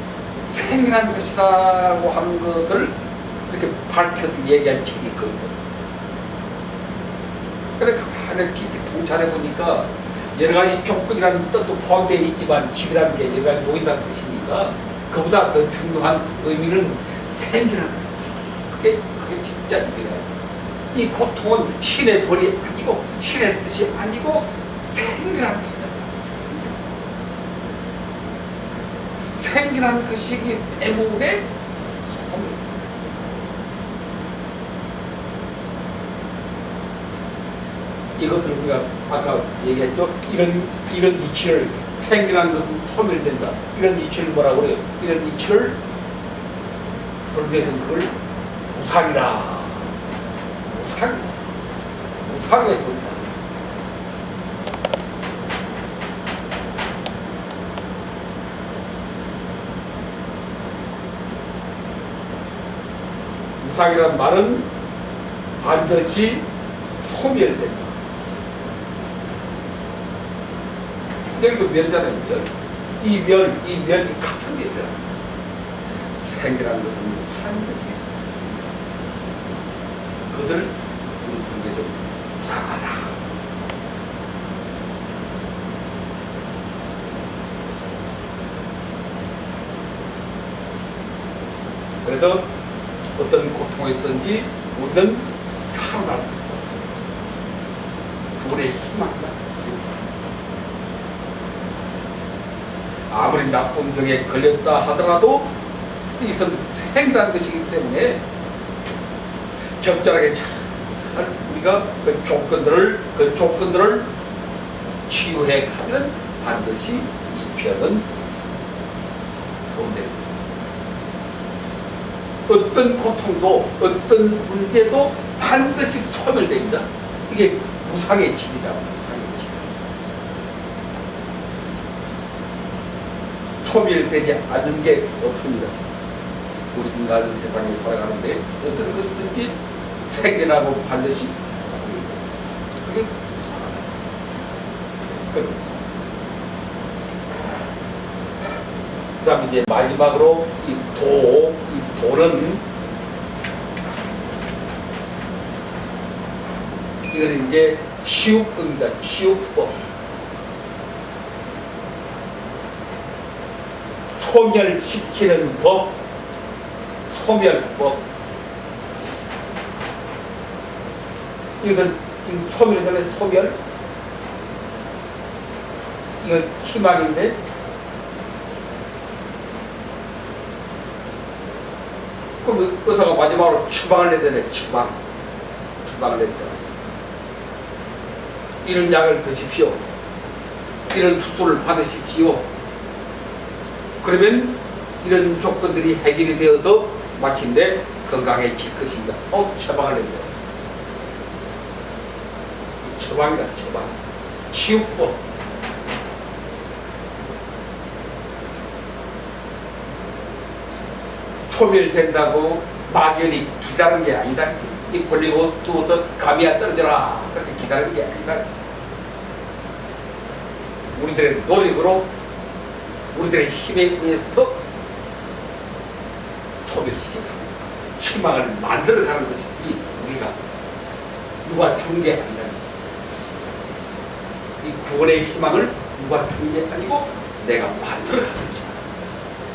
생이라는 것이라고 하는 것을 이렇게 밝혀서 얘기한 책이 거의 없어요. 그래 가만히 깊이 통찰해 보니까 여러 가지 조건이라는 뜻도 포함되어 있지만 집이라는 게 여러 가지 모인다는 뜻이니까 그보다 더 중요한 의미는 생이라는 것. 그게 진짜 의미예요. 이 고통은 신의 벌이 아니고 신의 뜻이 아니고 생이라는 것이다. 생이라는 것이기 때문에 이것을 우리가 아까 얘기했죠. 이런 이치를 생이라는 것은 소멸된다. 이런 이치를 뭐라고 그래요? 이런 이치를 불교에서는 그걸 무상이라. 무상의 본다. 무상이란 말은 반드시 소멸된다. 여기도 멸잖아요, 멸. 이 같은 멸이야. 생이라는 것은 반드시. 그것을 우리 분계에서 무상하다. 그래서 어떤 고통에 있든지 우리는 살아날 그분의 희망이다. 아무리 나쁜 병에 걸렸다 하더라도 이것은 생이라는 것이기 때문에 적절하게 잘 우리가 그 조건들을 치유해 가면 반드시 이 병은 본대로 어떤 고통도 어떤 문제도 반드시 소멸됩니다. 이게 무상의 길이다. 무상의 길. 소멸되지 않는 게 없습니다. 우리 인간 세상에 살아가는데 어떤 것이든지 생겨나고 반드시 소멸됩니다. 그게 무상하다. 그런 것입니다. 그 다음에 이제 마지막으로 이 도는 이거는 이제 치유법입니다. 치유법. 소멸시키는 법, 소멸법. 이것은 지금 소멸이잖아요. 소멸. 이건 희망인데 그럼 의사가 마지막으로 처방을 내야 되네. 처방을 내야 돼. 이런 약을 드십시오. 이런 수술을 받으십시오. 그러면 이런 조건들이 해결이 되어서 마침내 건강해질 것입니다. 처방을 내야 돼. 처방이다. 처방. 치유법. 소멸된다고 막연히 기다리는 게 아니다. 이 벌리고 두어서 감이야 떨어져라. 그렇게 기다리는 게 아니다. 우리들의 노력으로 우리들의 힘에 의해서 소멸시키는 희망을 만들어가는 것이지 우리가 누가 준 게 아니다. 이 구원의 희망을 누가 준 게 아니고 내가 만들어가는 것이다.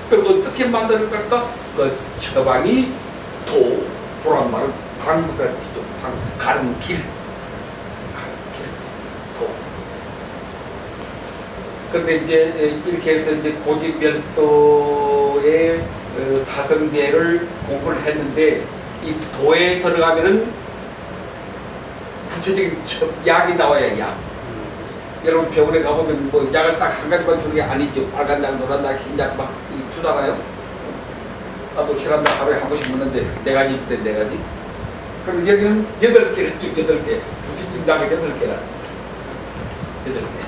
그럼 어떻게 만들어갈까? 그 처방이 도란 말은 방법이라는 뜻이죠. 가는 길, 도. 근데 이제 이렇게 해서 이제 고지별도의 사성제를 공부를 했는데 이 도에 들어가면은 구체적인 약이 나와야 약. 여러분 병원에 가보면 뭐 약을 딱 한 가지만 주는 게 아니죠. 빨간 약, 노란 약, 흰 약 막 주잖아요. 나도 혈압약 하루에 한 번씩 먹는데 4가지 있대, 4가지. 그럼 여기는 8개를 쭉 8개. 부침인당에 8개라. 8개.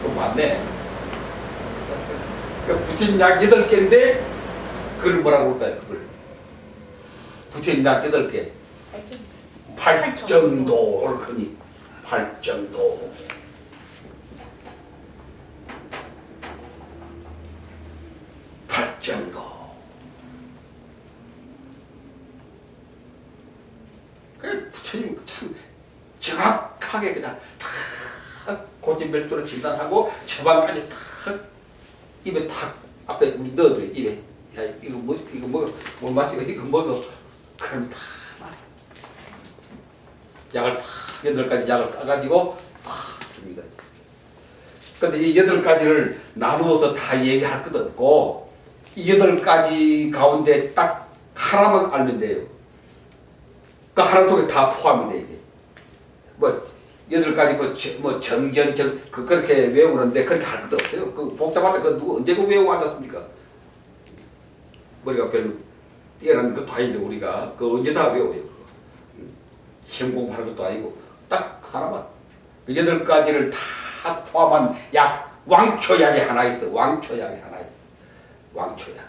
그거 맞네. 부침약 8개인데, 그걸 뭐라고 할까요, 그걸? 부침약 8개. 팔정도, 옳거니. 팔정도. 팔정도. 부처님 참 정확하게 그냥 탁 고지별도로 진단하고 처방까지 탁 입에 탁 앞에 우리 넣어줘요. 입에 야 이거 뭐 이거 먹어 뭘 마시고 이거 먹어 그럼 다 약을 탁 8가지 약을 싸가지고 탁 줍니다. 근데 이 8가지를 나누어서 다 얘기할 것도 없고 이 8가지 가운데 딱 하나만 알면 돼요. 그 하나 속에 다 포함이 돼, 이게. 뭐, 8가지, 뭐, 정견, 그렇게 외우는데, 그렇게 할 것도 없어요. 그 복잡하다, 그 누구, 언제 그 외우고 앉았습니까? 머리가 별로 뛰어난 것도 아닌데, 우리가. 그 언제 다 외워요, 그거. 시험 공부하는 것도 아니고, 딱 하나만. 8가지를 다 포함한 약, 왕초약이 하나 있어. 왕초약이 하나 있어. 왕초약.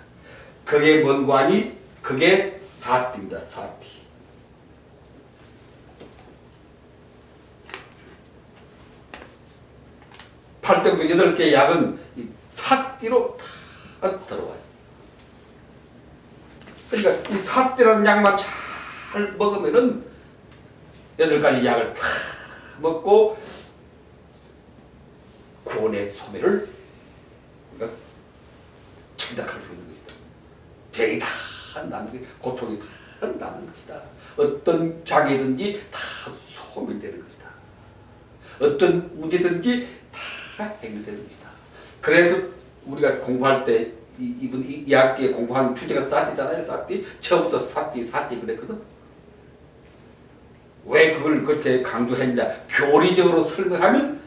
그게 뭔 관이? 그게 사티입니다, 사티. 팔정도 8개의 약은 사띠로 다 들어와요. 그러니까 이 사띠라는 약만 잘 잘 먹으면은 8가지 약을 다 먹고 구원의 소멸을 우리가 참작할 수 있는 것이다. 병이 다 나는 게 고통이 다 나는 것이다. 어떤 장애든지 다 소멸되는 것이다. 어떤 문제든지 다 해결되는 것이다. 그래서 우리가 공부할 때 이번 이 학기에 공부하는 주제가 사띠잖아요. 사띠. 처음부터 사띠 그랬거든. 왜 그걸 그렇게 강조했냐? 교리적으로 설명하면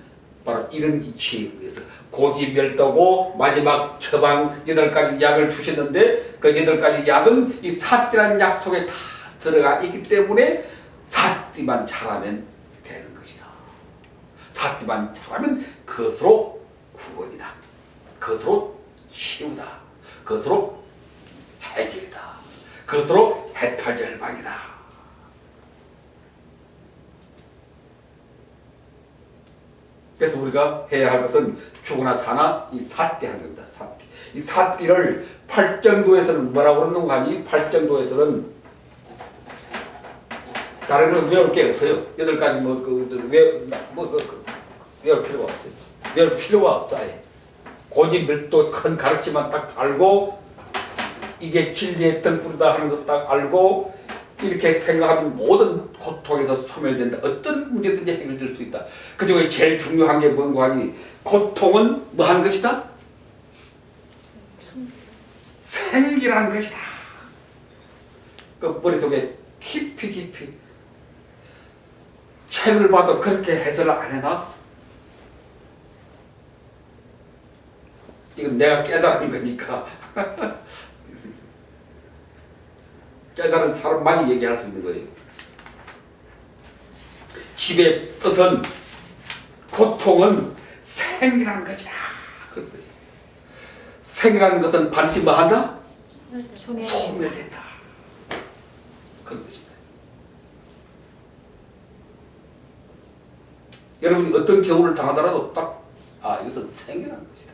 바로 이런 이치에 의해서 고지멸도고 마지막 처방 8가지 약을 주셨는데 그 8가지 약은 이 사띠라는 약 속에 다 들어가 있기 때문에 사띠만 잘하면 되는 것이다. 사띠만 잘하면 그것으로 구원이다. 그것으로 치유다. 그것으로 해결이다. 그것으로 해탈절망이다. 그래서 우리가 해야 할 것은 죽으나 사나 이 사띠 하는 겁니다. 사띠. 이 사띠를 팔정도에서는 뭐라고 그러는 거 아니? 팔정도에서는 다른 건 외울 게 없어요. 8가지 외울 필요가 없어요. 외울 필요가 없다. 고지멸도 큰 가르치만 딱 알고 이게 진리의 등불이다 하는 것 딱 알고 이렇게 생각하면 모든 고통에서 소멸된다. 어떤 문제든지 해결될 수 있다. 그 중에 제일 중요한 게 뭔가 하니 고통은 뭐 하는 것이다? 생기라는 것이다. 그 머릿속에 깊이 책을 봐도 그렇게 해설을 안 해놨어. 이건 내가 깨달은 거니까. 깨달은 사람만이 얘기할 수 있는 거예요. 집의 뜻은 고통은 생이라는 것이다. 그런 것이. 생이라는 것은 반드시 뭐 한다? 소멸된다. 그런 것입니다. 여러분이 어떤 경우를 당하더라도 딱 이것은 생이라는 것이다.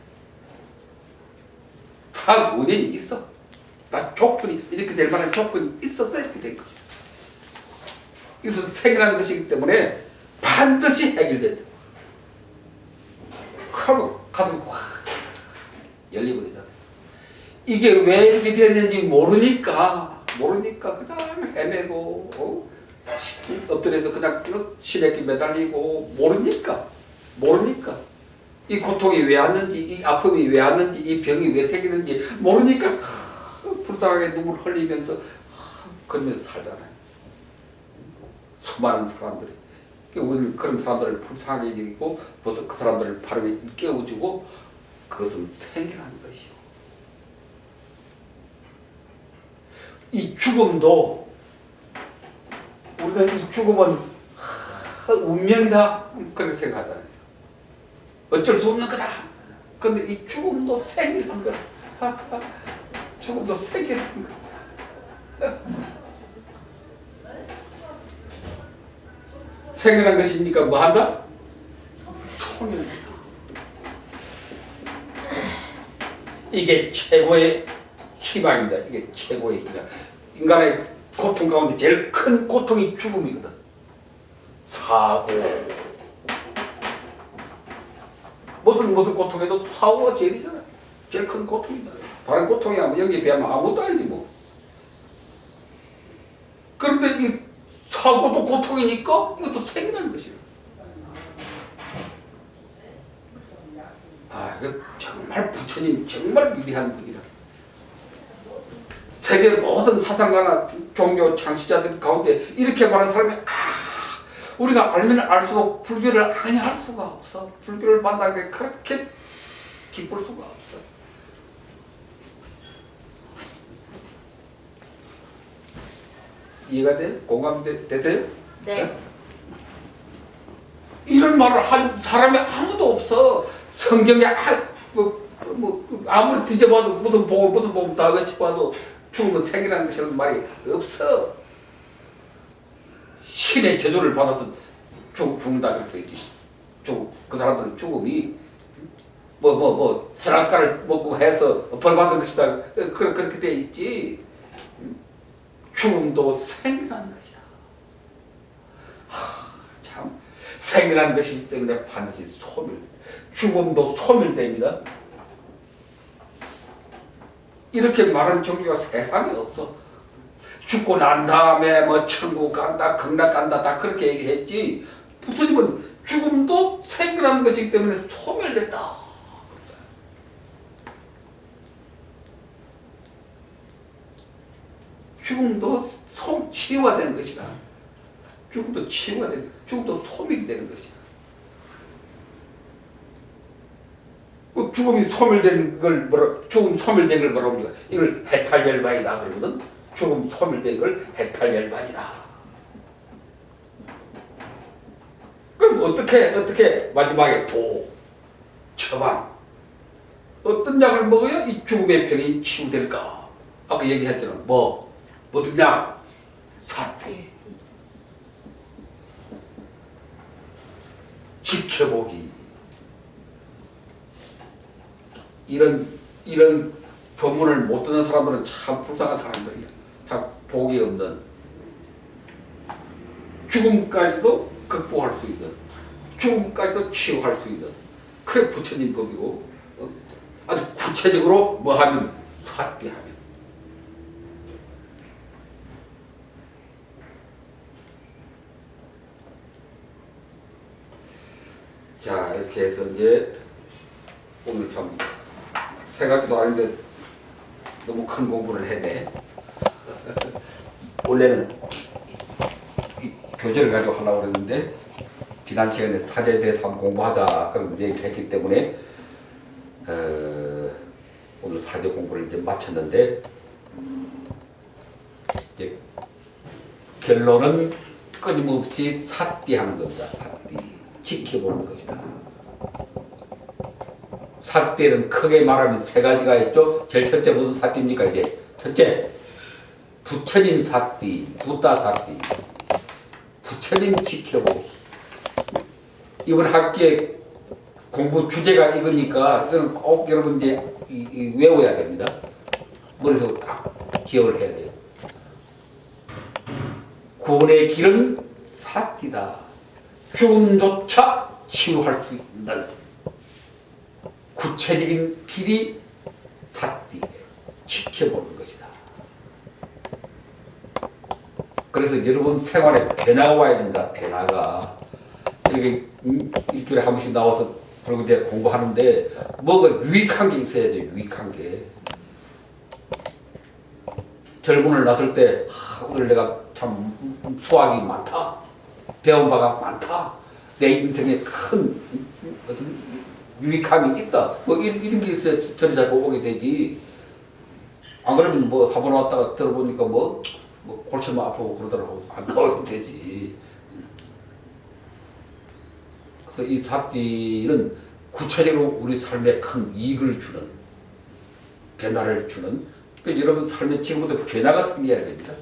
다 원인이 있어. 나 조건이 이렇게 될 만한 조건이 있었어 이렇게 된 거. 이것은 생이라는 것이기 때문에 반드시 해결된다. 그러면 가슴이 확 열리버리잖아. 이게 왜 이렇게 됐는지 모르니까 그냥 헤매고 엎드려서 그냥 치레기 매달리고 모르니까 이 고통이 왜 왔는지 이 아픔이 왜 왔는지 이 병이 왜 생기는지 모르니까 불쌍하게 눈물 흘리면서 그러면서 살잖아요. 수많은 사람들이 우리는 그런 사람들을 불쌍하게 여기고 벌써 그 사람들을 바르게 깨워주고 그것은 생이라는 것이요. 이 죽음도 우리가 이 죽음은 운명이다 그렇게 생각하잖아요. 어쩔 수 없는 거다. 그런데 이 죽음도 생이라는 거다. 죽음도 생이라는 거다. 생이라는 것이니까 뭐 한다? 소멸한다. 이게 최고의 희망입니다. 이게 최고의 희망. 인간의 고통 가운데 제일 큰 고통이 죽음이거든. 사고. 무슨 고통에도 사고가 제일이잖아. 제일 큰 고통이다. 다른 고통이 아무 여기에 비하면 아무것도 아니지 뭐. 그런데 이 사고도 고통이니까 이것도 생이라는 것이야. 이거 정말 부처님 정말 위대한 분이라. 세계 모든 사상가나 종교 창시자들 가운데 이렇게 말하는 사람이 우리가 알면 알수록 불교를 아니할 수가 없어. 불교를 만난 게 그렇게 기쁠 수가 없어. 이해가 돼요? 공감되세요? 네. 이런 말을 한 사람이 아무도 없어. 성경에 아무리 뒤져봐도 무슨 복음 다 외쳐봐도 죽음은 생이라는 것이라는 말이 없어. 신의 저주를 받아서 죽는다 그렇게 있지. 그 사람들은 죽음이 선악과를 먹고 해서 벌 받은 것이다. 그렇게 돼 있지. 죽음도 생이라는 것이다. 참 생이라는 것이기 때문에 반드시 죽음도 소멸됩니다. 이렇게 말하는 종교가 세상에 없어. 죽고 난 다음에 뭐 천국 간다, 극락 간다, 다 그렇게 얘기했지. 부처님은 죽음도 생이라는 것이기 때문에 소멸된다. 죽음도 치유가 되는 것이다. 죽음도 치유가 되는, 죽음도 소멸이 되는 것이다. 죽음이 소멸된 걸 죽음 소멸된 걸 뭐라고 우리가 이걸 해탈열반이다 그러거든. 죽음 소멸된 걸 해탈열반이다. 그럼 어떻게 마지막에 처방 어떤 약을 먹어야 이 죽음의 병이 치유될까? 아까 얘기했잖아. 무슨 약? 사태. 지켜보기. 이런 법문을 못 듣는 사람들은 참 불쌍한 사람들이야. 참 복이 없는. 죽음까지도 극복할 수 있는, 죽음까지도 치유할 수 있는, 그게 부처님 법이고, 아주 구체적으로 뭐 하면, 사띠하면. 자, 이렇게 해서 이제 오늘 참 생각도 아닌데 너무 큰 공부를 했네. 원래는 이 교재를 가지고 하려고 그랬는데 지난 시간에 사제에 대해서 한번 공부하자 그런 얘기를 했기 때문에 오늘 사제 공부를 이제 마쳤는데 이제 결론은 끊임없이 사띠하는 겁니다. 사띠. 지켜보는 것이다. 사띠는 크게 말하면 세 가지가 있죠. 제일 첫째 무슨 사띠입니까? 이제 첫째 부처님 사띠, 부따 사띠. 부처님 지켜보기. 이번 학기에 공부 주제가 이거니까 이거는 꼭 여러분 이제 외워야 됩니다. 머릿속에 딱 기억을 해야 돼요. 구원의 길은 사띠다. 죽음조차 치유할 수 있는 구체적인 길이 사띠, 지켜보는 것이다. 그래서 여러분 생활에 변화가 와야 된다. 변화가. 이렇게 일주일에 한 번씩 나와서 불구제 공부하는데 뭐가 유익한 게 있어야 돼요. 유익한 게. 젊은을 났을 때 오늘 내가 참 수학이 많다. 배운 바가 많다. 내 인생에 큰 어떤 유익함이 있다. 뭐 이런 게 있어야 저리 자꾸 오게 되지. 안 그러면 뭐 한 번 왔다가 들어보니까 뭐 골치만 아프고 그러더라고. 안 나오게 되지. 그래서 이 사띠는 구체적으로 우리 삶에 큰 이익을 주는, 변화를 주는, 그러니까 여러분 삶에 지금부터 변화가 생겨야 됩니다.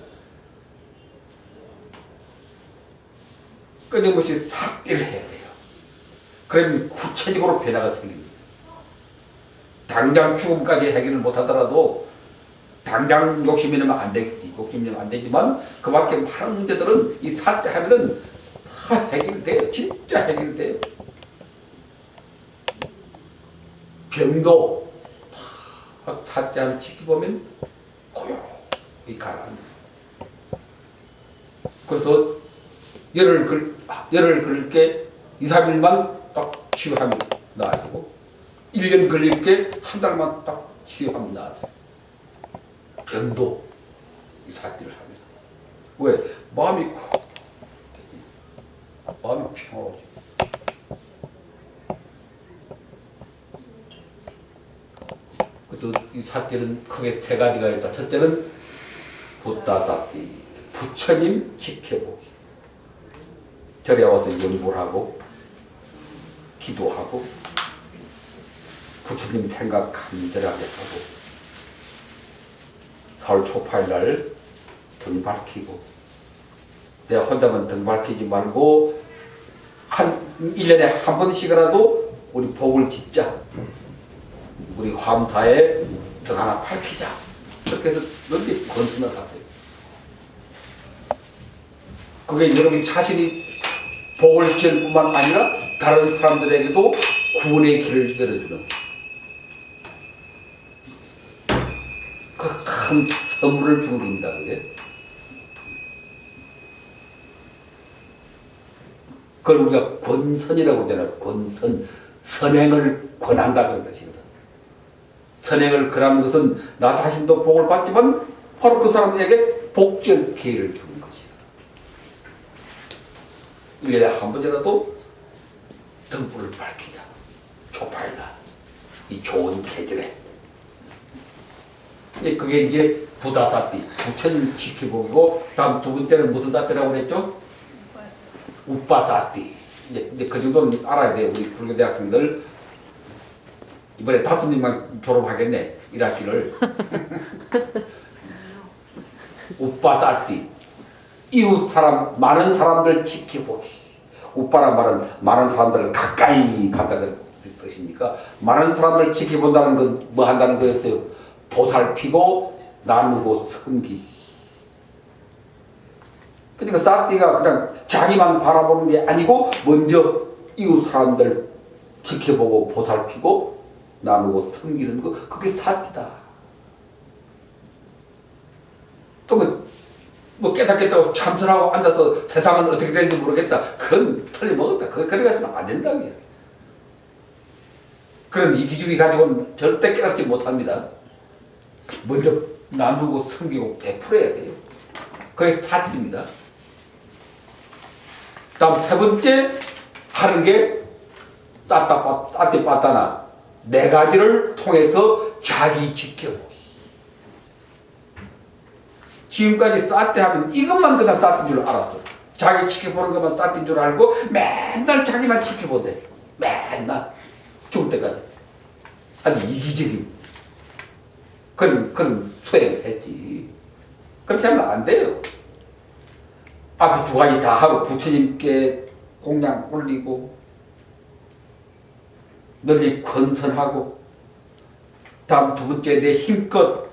끊임없이 삭기를 해야 돼요. 그러면 구체적으로 변화가 생깁니다. 당장 죽음까지 해결을 못하더라도 당장 욕심이 나면 안 되겠지. 욕심이 나면 안 되지만 그 밖에 많은 문제들은 이 사태 하면은 다 해결돼요. 진짜 해결돼요. 병도 다 사태 하면 지켜보면 고요히 가라앉아요. 그래서 열을 그릴 게 2, 3일만 딱 치유하면 나아지고 1년 걸릴 게 한 달만 딱 치유하면 나아져요. 병도 이 사띠를 합니다. 왜? 마음이 평화로워져. 그래서 이 사띠는 크게 세 가지가 있다. 첫째는 부따사띠, 부처님 지켜보기. 절에 와서 연보를 하고 기도하고 부처님 생각 간절하게 하고 4월 초파일 날 등 밝히고 내가 혼자만 등 밝히지 말고 1년에 한 번씩이라도 우리 복을 짓자. 우리 화엄사에 등 하나 밝히자. 그렇게 해서 넌지 건선을 하세요. 그게 여러분 자신이 복을 지을 뿐만 아니라 다른 사람들에게도 구원의 길을 열어주는 그 큰 선물을 주는 겁니다. 그게. 그걸 우리가 권선이라고 그러잖아요. 권선. 선행을 권한다 그런 것입니다. 선행을 권하는 것은 나 자신도 복을 받지만 바로 그 사람에게 복지의 기회를 주는 것이야. 1년에 한 번이라도 등불을 밝히자. 초파일날. 이 좋은 계절에. 그게 이제 부다사띠, 부처님 지켜보고, 다음 두 번째는 무슨 사띠라고 그랬죠? 우빠사띠. 이제 그 정도는 알아야 돼요. 우리 불교 대학생들. 이번에 5명만 졸업하겠네. 1학기를. 우빠사띠. 이웃 사람, 많은 사람들 지켜보기. 우빠란 말은 많은 사람들을 가까이 간다는 뜻이니까, 많은 사람들 지켜본다는 건 뭐 한다는 거였어요? 보살피고 나누고 섬기기. 그러니까 사띠가 그냥 자기만 바라보는 게 아니고 먼저 이웃 사람들 지켜보고 보살피고 나누고 섬기는 거, 그게 사띠다. 또 뭐 깨닫겠다고 참선하고 앉아서 세상은 어떻게 되는지 모르겠다. 그건 틀림없다. 그래가지고는 안 된다는 거야. 그런 이기주의 가지고는 절대 깨닫지 못합니다. 먼저 나누고 섬기고 베풀어야 돼요. 그게 사띠입니다. 다음 세 번째 하는 게 사띠 빠따나 네 가지를 통해서 자기 지켜보기. 지금까지 사띠 하면 이것만 그냥 사띠인 줄 알았어. 자기 지켜보는 것만 사띠인 줄 알고 맨날 자기만 지켜본대. 맨날 죽을 때까지. 아주 이기적인 그런 수행을 했지. 그렇게 하면 안 돼요. 앞에 두 가지 다 하고 부처님께 공양 올리고 널리 권선하고, 다음 두 번째 내 힘껏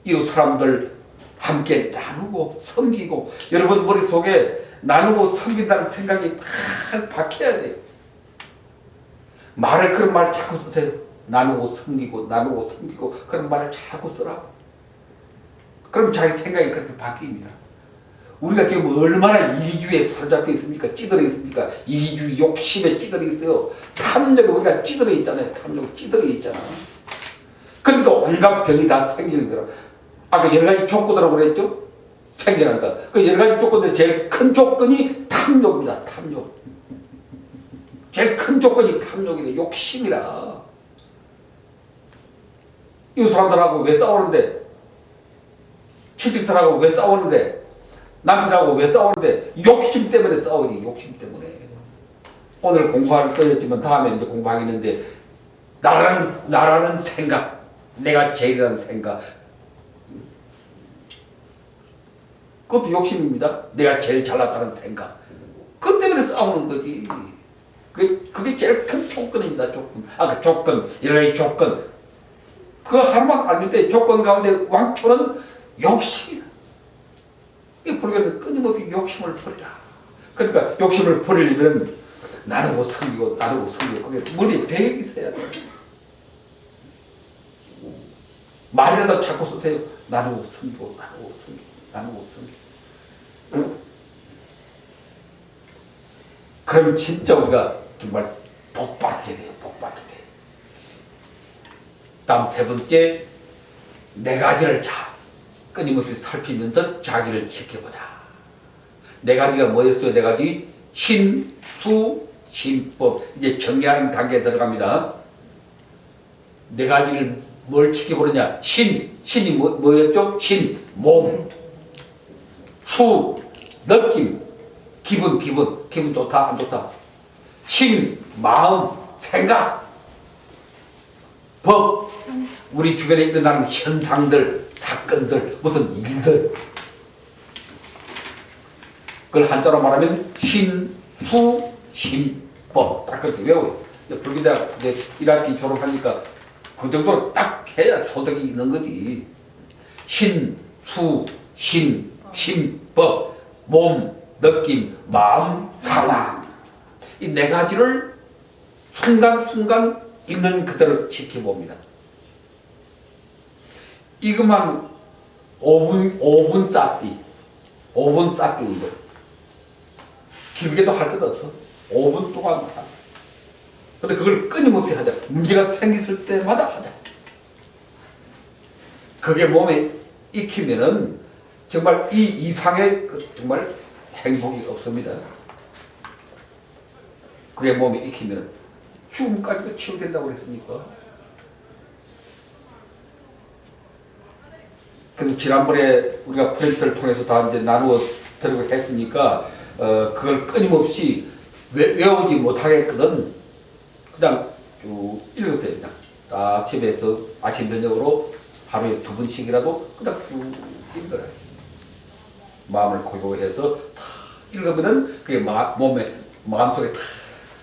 이웃 사람들 함께 나누고 섬기고. 여러분 머릿속에 나누고 섬긴다는 생각이 팍 박혀야 돼요. 말을 그런 말 자꾸 쓰세요. 나누고 섬기고 나누고 섬기고 그런 말을 자꾸 쓰라. 그럼 자기 생각이 그렇게 바뀝니다. 우리가 지금 얼마나 이기주의에 사로잡혀 있습니까? 찌들어 있습니까? 이기주의 욕심에 찌들어 있어요. 탐욕에 우리가 찌들어 있잖아요. 탐욕에 찌들어 있잖아. 그러니까 온갖 병이 다 생기는 거라. 아까 여러 가지 조건이라고 그랬죠? 생겨난다. 그 여러 가지 조건들 제일 큰 조건이 탐욕입니다. 탐욕. 제일 큰 조건이 탐욕이래. 욕심이라. 이 사람들하고 왜 싸우는데? 친척들하고 왜 싸우는데? 남편하고 왜 싸우는데? 욕심 때문에 싸우니. 욕심 때문에. 오늘 공부할 거였지만 다음에 이제 공부하겠는데, 나라는 생각, 내가 제일이라는 생각, 그것도 욕심입니다. 내가 제일 잘났다는 생각. 그것 때문에 싸우는 거지. 그게 제일 큰 조건입니다. 조건. 그 조건, 여러 가지 조건. 그거 하나만 알는데 조건 가운데 왕초는 욕심이다. 이 불교는 끊임없이 욕심을 버리라. 그러니까 욕심을 버리려면 나누고 섬기고 나누고 섬기고, 그게 머리에 배경이 있어야 돼. 말이라도 자꾸 쓰세요. 나누고 섬기고 나누고 섬기고 나누고 섬기고. 그럼 진짜 우리가 정말 복받게 돼요. 복받게 돼요. 다음 세 번째, 네 가지를 끊임없이 살피면서 자기를 지켜보자. 네 가지가 뭐였어요? 네 가지. 신, 수, 신법. 이제 정리하는 단계에 들어갑니다. 네 가지를 뭘 지켜보느냐? 신이 뭐였죠? 신, 몸. 수, 느낌. 기분 좋다, 안 좋다. 신, 마음, 생각. 법, 우리 주변에 일어나는 현상들, 사건들, 무슨 일들. 그걸 한자로 말하면 신, 수, 신법. 딱 그렇게 외워요. 불교대학 이제 1학기 졸업하니까 그 정도로 딱 해야 소득이 있는 거지. 신, 수, 신, 신법, 몸, 느낌, 마음, 상황. 이 네 가지를 순간순간 있는 그대로 지켜봅니다. 이것만 5분 쌓기. 5분 쌓기 운동. 길게도 할 것 없어. 5분 동안 하자. 근데 그걸 끊임없이 하자. 문제가 생겼을 때마다 하자. 그게 몸에 익히면은 정말 이 이상의 정말 행복이 없습니다. 그게 몸에 익히면 죽음까지도 치유된다고 그랬습니까? 그래서 지난번에 우리가 프린트를 통해서 다 이제 나누어 드리고 했으니까 그걸 끊임없이 외우지 못하겠거든. 그냥 쭉 읽으세요. 그냥 딱 집에서 아침 저녁으로 하루에 2번씩이라도 그냥 쭉 읽어라. 마음을 고요해서 다 읽으면은 그게 몸에 마음속에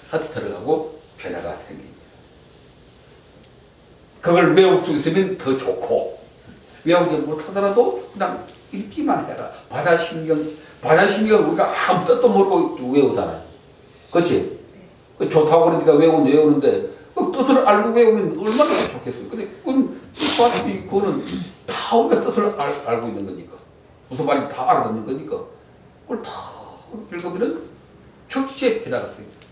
다 들어가고 변화가 생깁니다. 그걸 외울 수 있으면 더 좋고, 외우지 못하더라도 그냥 읽기만 해라. 반야신경은 우리가 아무 뜻도 모르고 외우잖아. 그렇지? 좋다고 그러니까 외우는데 그 뜻을 알고 외우면 얼마나 좋겠어요. 근데 그거는 다 우리가 뜻을 알고 있는 거니까. 무슨 말인지 다 알아듣는 거니까. 그걸 다 읽으면은 즉시에 변화가 생깁니다.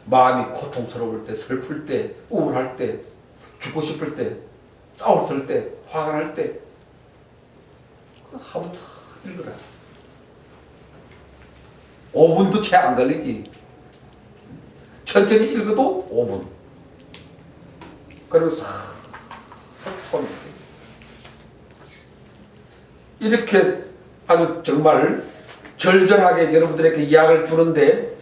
마음이 고통스러울 때, 슬플 때, 우울할 때, 죽고 싶을 때, 싸웠을 때, 화가 날 때, 한번 다 읽어라. 5분도 채 안 걸리지. 천천히 읽어도 5분. 그리고 싹 손. 이렇게 아주 정말 절절하게 여러분들에게 약을 주는데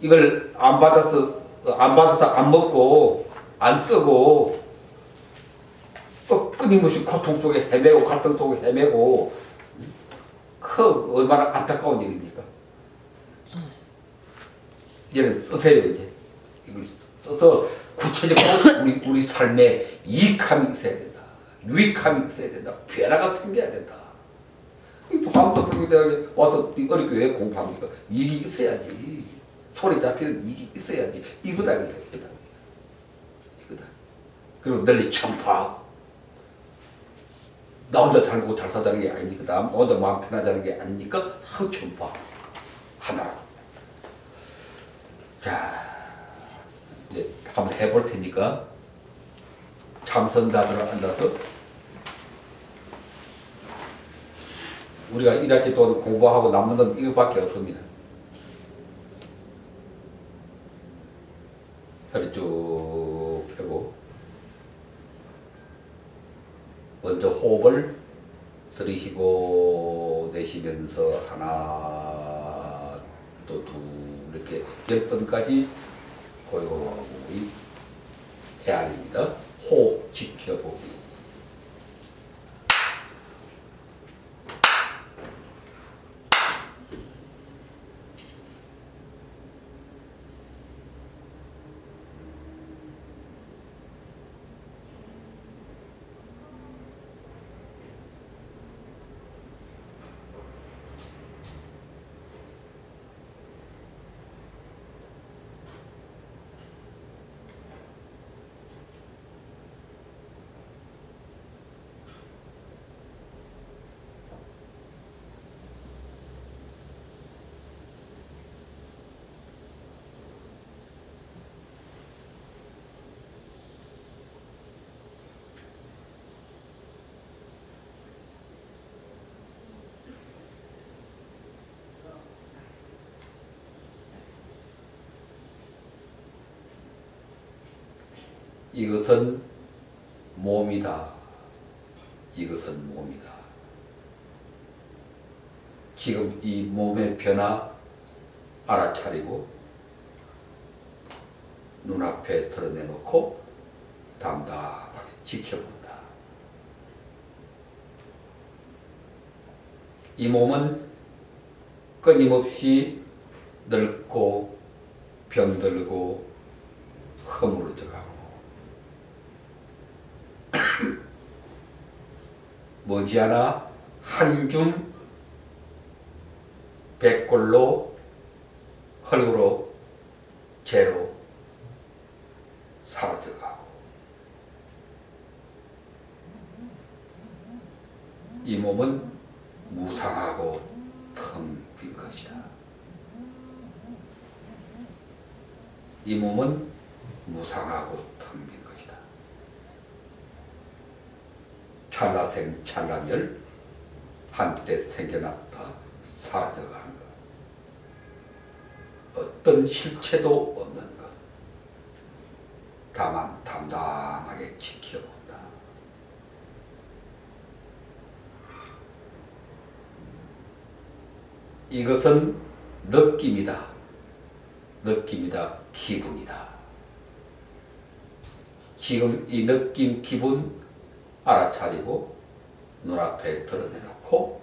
이걸 안 받아서 안 먹고 안 쓰고 또 끊임없이 고통 속에 헤매고 갈등 속에 헤매고 얼마나 안타까운 일입니까? 이제는 쓰세요. 이제 이걸 써서 구체적으로 우리 삶에 이익함이 있어야 된다. 유익함이 있어야 된다. 변화가 생겨야 된다. 한국대학에 와서 어리 교회 공부합니까? 이익이 있어야지. 소리 잡히는 이익이 있어야지. 이거다. 그리고 널리 청파하고 나 혼자 잘 먹고 잘 사자는 게 아니니까 나 혼자 마음 편하자는 게 아니니까 청파 하나라도. 자, 이제 한번 해볼 테니까 참선자세로 앉아서 우리가 1학기 동안 공부하고 남는 건 이거밖에 없습니다. 허리 쭉 펴고 먼저 호흡을 들이쉬고 내쉬면서 하나 또 둘 이렇게 10번까지 고요히 해야 됩니다. 호흡 지켜보기. 이것은 몸이다. 이것은 몸이다. 지금 이 몸의 변화 알아차리고 눈앞에 드러내놓고 담담하게 지켜본다. 이 몸은 끊임없이 늙고 병들고 허물어져가고 머지않아 한줌 백골로 흙으로 재로 사라져가고 이 몸은 무상하고 텅 빈 것이다. 이 몸은 무상하고 텅 빈 것이다. 찰나생 찰나멸 한때 생겨났다 사라져가는 것. 어떤 실체도 없는 것. 다만 담담하게 지켜본다. 이것은 느낌이다. 느낌이다. 기분이다. 지금 이 느낌, 기분 알아차리고 눈앞에 드러내놓고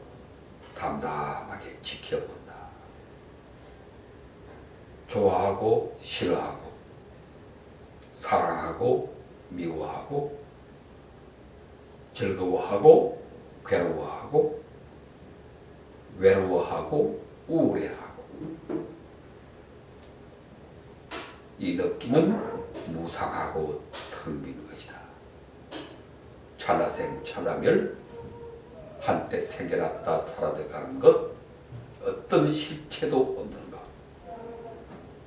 담담하게 지켜본다. 좋아하고 싫어하고 사랑하고 미워하고 즐거워하고 괴로워하고 외로워하고 우울해하고 이 느낌은 무상하고 텅 빈 것이다. 찰나생 찰나멸 한때 생겨났다 사라져가는 것. 어떤 실체도 없는 것.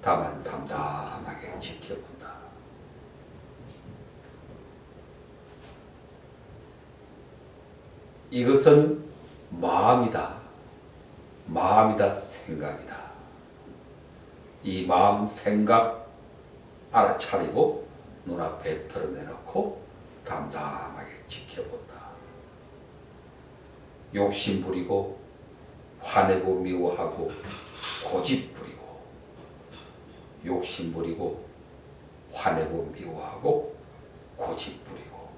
다만 담담하게 지켜본다. 이것은 마음이다. 마음이다. 생각이다. 이 마음, 생각 알아차리고 눈앞에 드러내놓고 담담하게 지켜본다. 욕심 부리고 화내고 미워하고 고집 부리고 욕심 부리고 화내고 미워하고 고집 부리고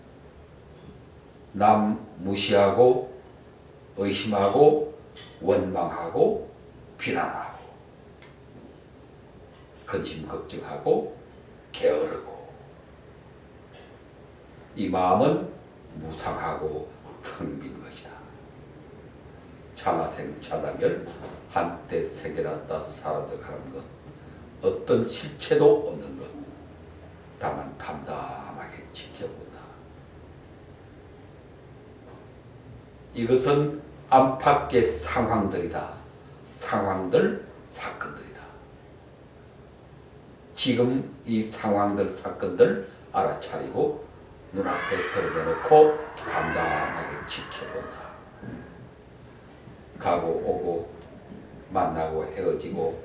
남 무시하고 의심하고 원망하고 비난하고 근심 걱정하고 게으르고 이 마음은 무상하고 텅 빈 것이다. 찰나생 찰나멸 한때 생겨났다 사라져가는 것. 어떤 실체도 없는 것. 다만 담담하게 지켜본다. 이것은 안팎의 상황들이다. 상황들, 사건들이다. 지금 이 상황들, 사건들 알아차리고 눈앞에 드러내놓고 담담하게 지켜본다. 가고 오고 만나고 헤어지고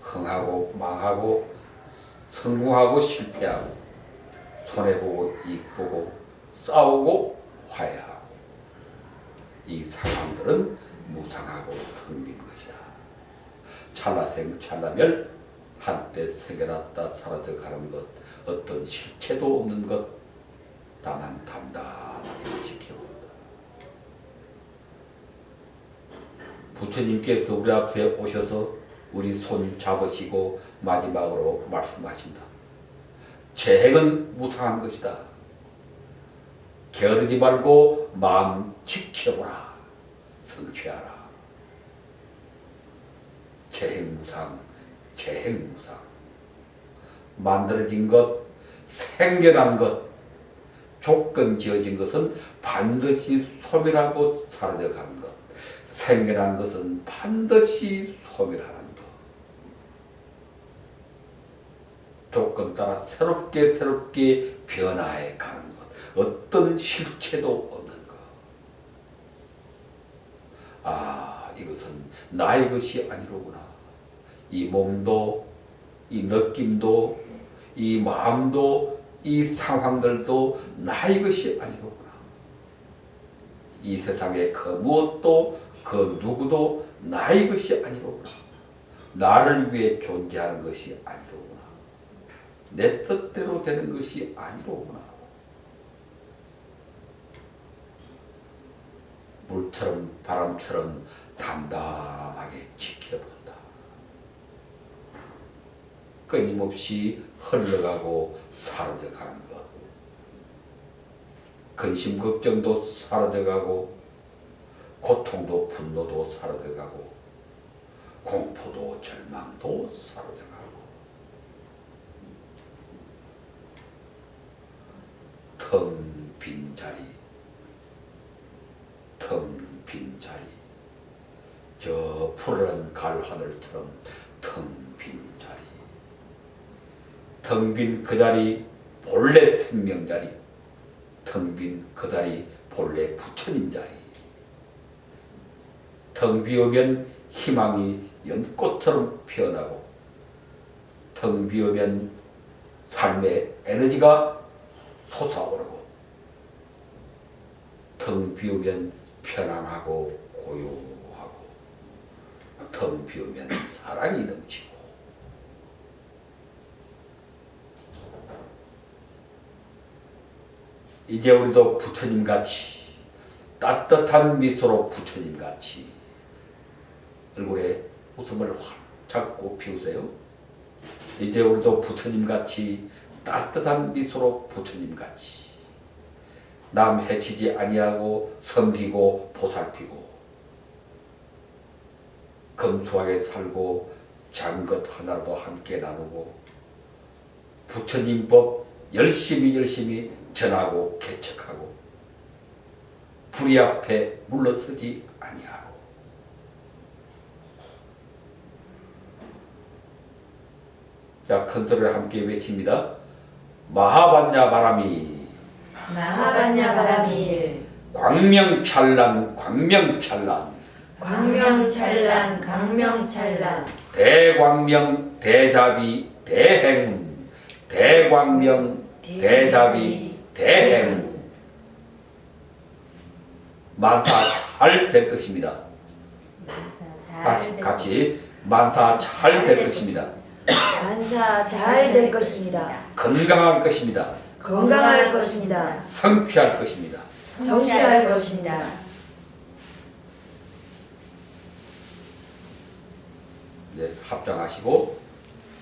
흥하고 망하고 성공하고 실패하고 손해보고 이익보고 싸우고 화해하고 이 상황들은 무상하고 텅 빈 것이다. 찰나생 찰나멸 한때 생겨났다 사라져가는 것. 어떤 실체도 없는 것. 다만 담담하게 지켜본다. 부처님께서 우리 앞에 오셔서 우리 손 잡으시고 마지막으로 말씀하신다. 재행은 무상한 것이다. 게으르지 말고 마음 지켜보라. 성취하라. 재행무상, 재행무상. 만들어진 것, 생겨난 것, 조건 지어진 것은 반드시 소멸하고 사라져가는 것. 생겨난 것은 반드시 소멸하는 것. 조건 따라 새롭게 변화해 가는 것. 어떤 실체도 없는 것. 아, 이것은 나의 것이 아니로구나. 이 몸도, 이 느낌도, 이 마음도, 이 상황들도 나의 것이 아니로구나. 이 세상에 그 무엇도 그 누구도 나의 것이 아니로구나. 나를 위해 존재하는 것이 아니로구나. 내 뜻대로 되는 것이 아니로구나. 물처럼 바람처럼 담담하게 지켜본다. 끊임없이 흘러가고 사라져가는 것. 근심 걱정도 사라져가고 고통도 분노도 사라져가고 공포도 절망도 사라져가고 텅 빈 자리, 텅 빈 자리, 저 푸른 가을 하늘처럼 텅 빈 자리, 텅 빈 그 자리 본래 생명 자리, 텅 빈 그 자리 본래 부처님 자리. 텅 비우면 희망이 연꽃처럼 피어나고 텅 비우면 삶의 에너지가 솟아오르고 텅 비우면 편안하고 고요하고 텅 비우면 사랑이 넘치고 이제 우리도 부처님같이 따뜻한 미소로 부처님같이 얼굴에 웃음을 확 잡고 피우세요. 이제 우리도 부처님같이 따뜻한 미소로 부처님같이 남 해치지 아니하고 섬기고 보살피고 검소하게 살고 작은 것 하나라도 함께 나누고 부처님 법 열심히 전하고 개척하고 불의 앞에 물러서지 아니하고 자, 큰 소리로 함께 외칩니다. 마하반야 바람이 마하반야 바람이 광명찬란 광명찬란 광명찬란 광명찬란 대광명 대자비 대행운 대광명 대자비 대행운 만사 잘 될 것입니다. 같이 만사 잘 될 것입니다. 만사 잘 될 것입니다. 건강할 것입니다. 건강할 것입니다. 성취할 것입니다. 성취할 것입니다. 네, 합장하시고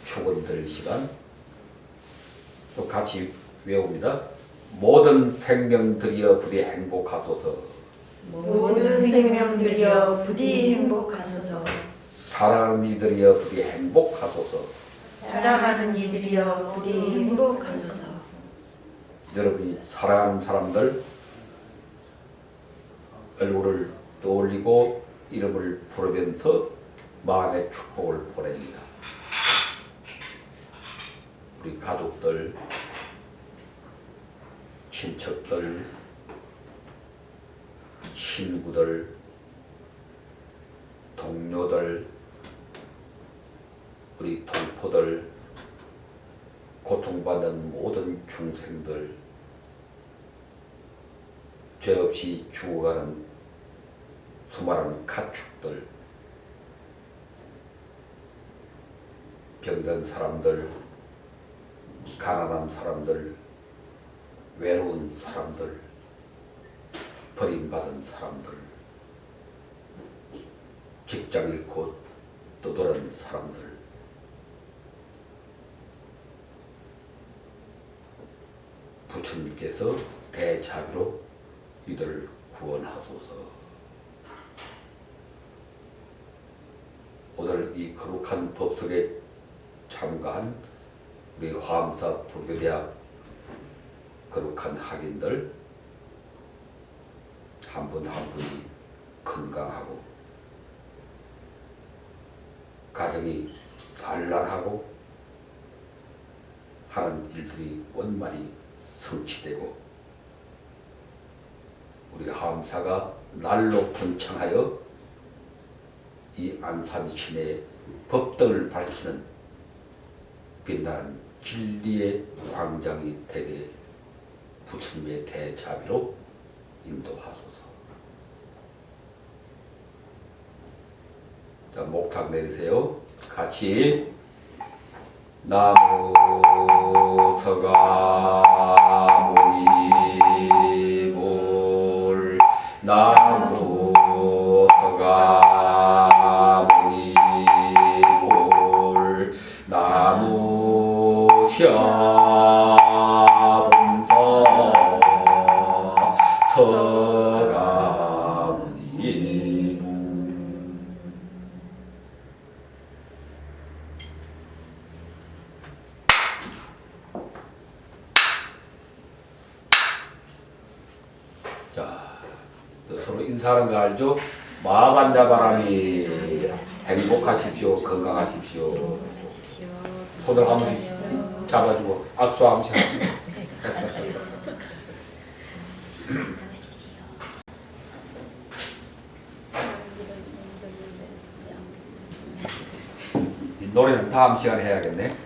축원 드릴 시간 또 같이 외웁니다. 모든 생명들이여 부디 행복하소서. 모든 생명들이여 부디 행복하소서. 사랑하는 이들이여 부디 행복하소서. 사랑하는 이들이여 부디 행복하소서. 여러분이 사랑하는 사람들 얼굴을 떠올리고 이름을 부르면서 마음의 축복을 보냅니다. 우리 가족들, 친척들, 친구들, 동료들, 우리 동포들, 고통받는 모든 중생들, 죄 없이 죽어가는 수많은 가축들, 병든 사람들, 가난한 사람들, 외로운 사람들, 버림받은 사람들, 직장 잃고 떠도는 사람들, 부처님께서 대자비로 이들을 구원하소서. 오늘 이 거룩한 법석에 참가한 우리 화엄사 불교대학 거룩한 학인들 한 분 한 분이 건강하고 가정이 단란하고 하는 일들이 원만히 성취되고 우리 화엄사가 날로 번창하여 이 안산 시내의 법등을 밝히는 빛나는 진리의 광장이 되게 부처님의 대자비로 인도하소서. 자, 목탁 내리세요. 같이 나무 서가모니불 나무 서가모니불 나무 샤본서 서가모니 서로 인사하는 거 알죠? 마반자바람이 행복하십시오. 건강하십시오. 손을 한 번씩 잡아주고 악수 한 번씩 하시고. 이 노래는 다음 시간에 해야겠네.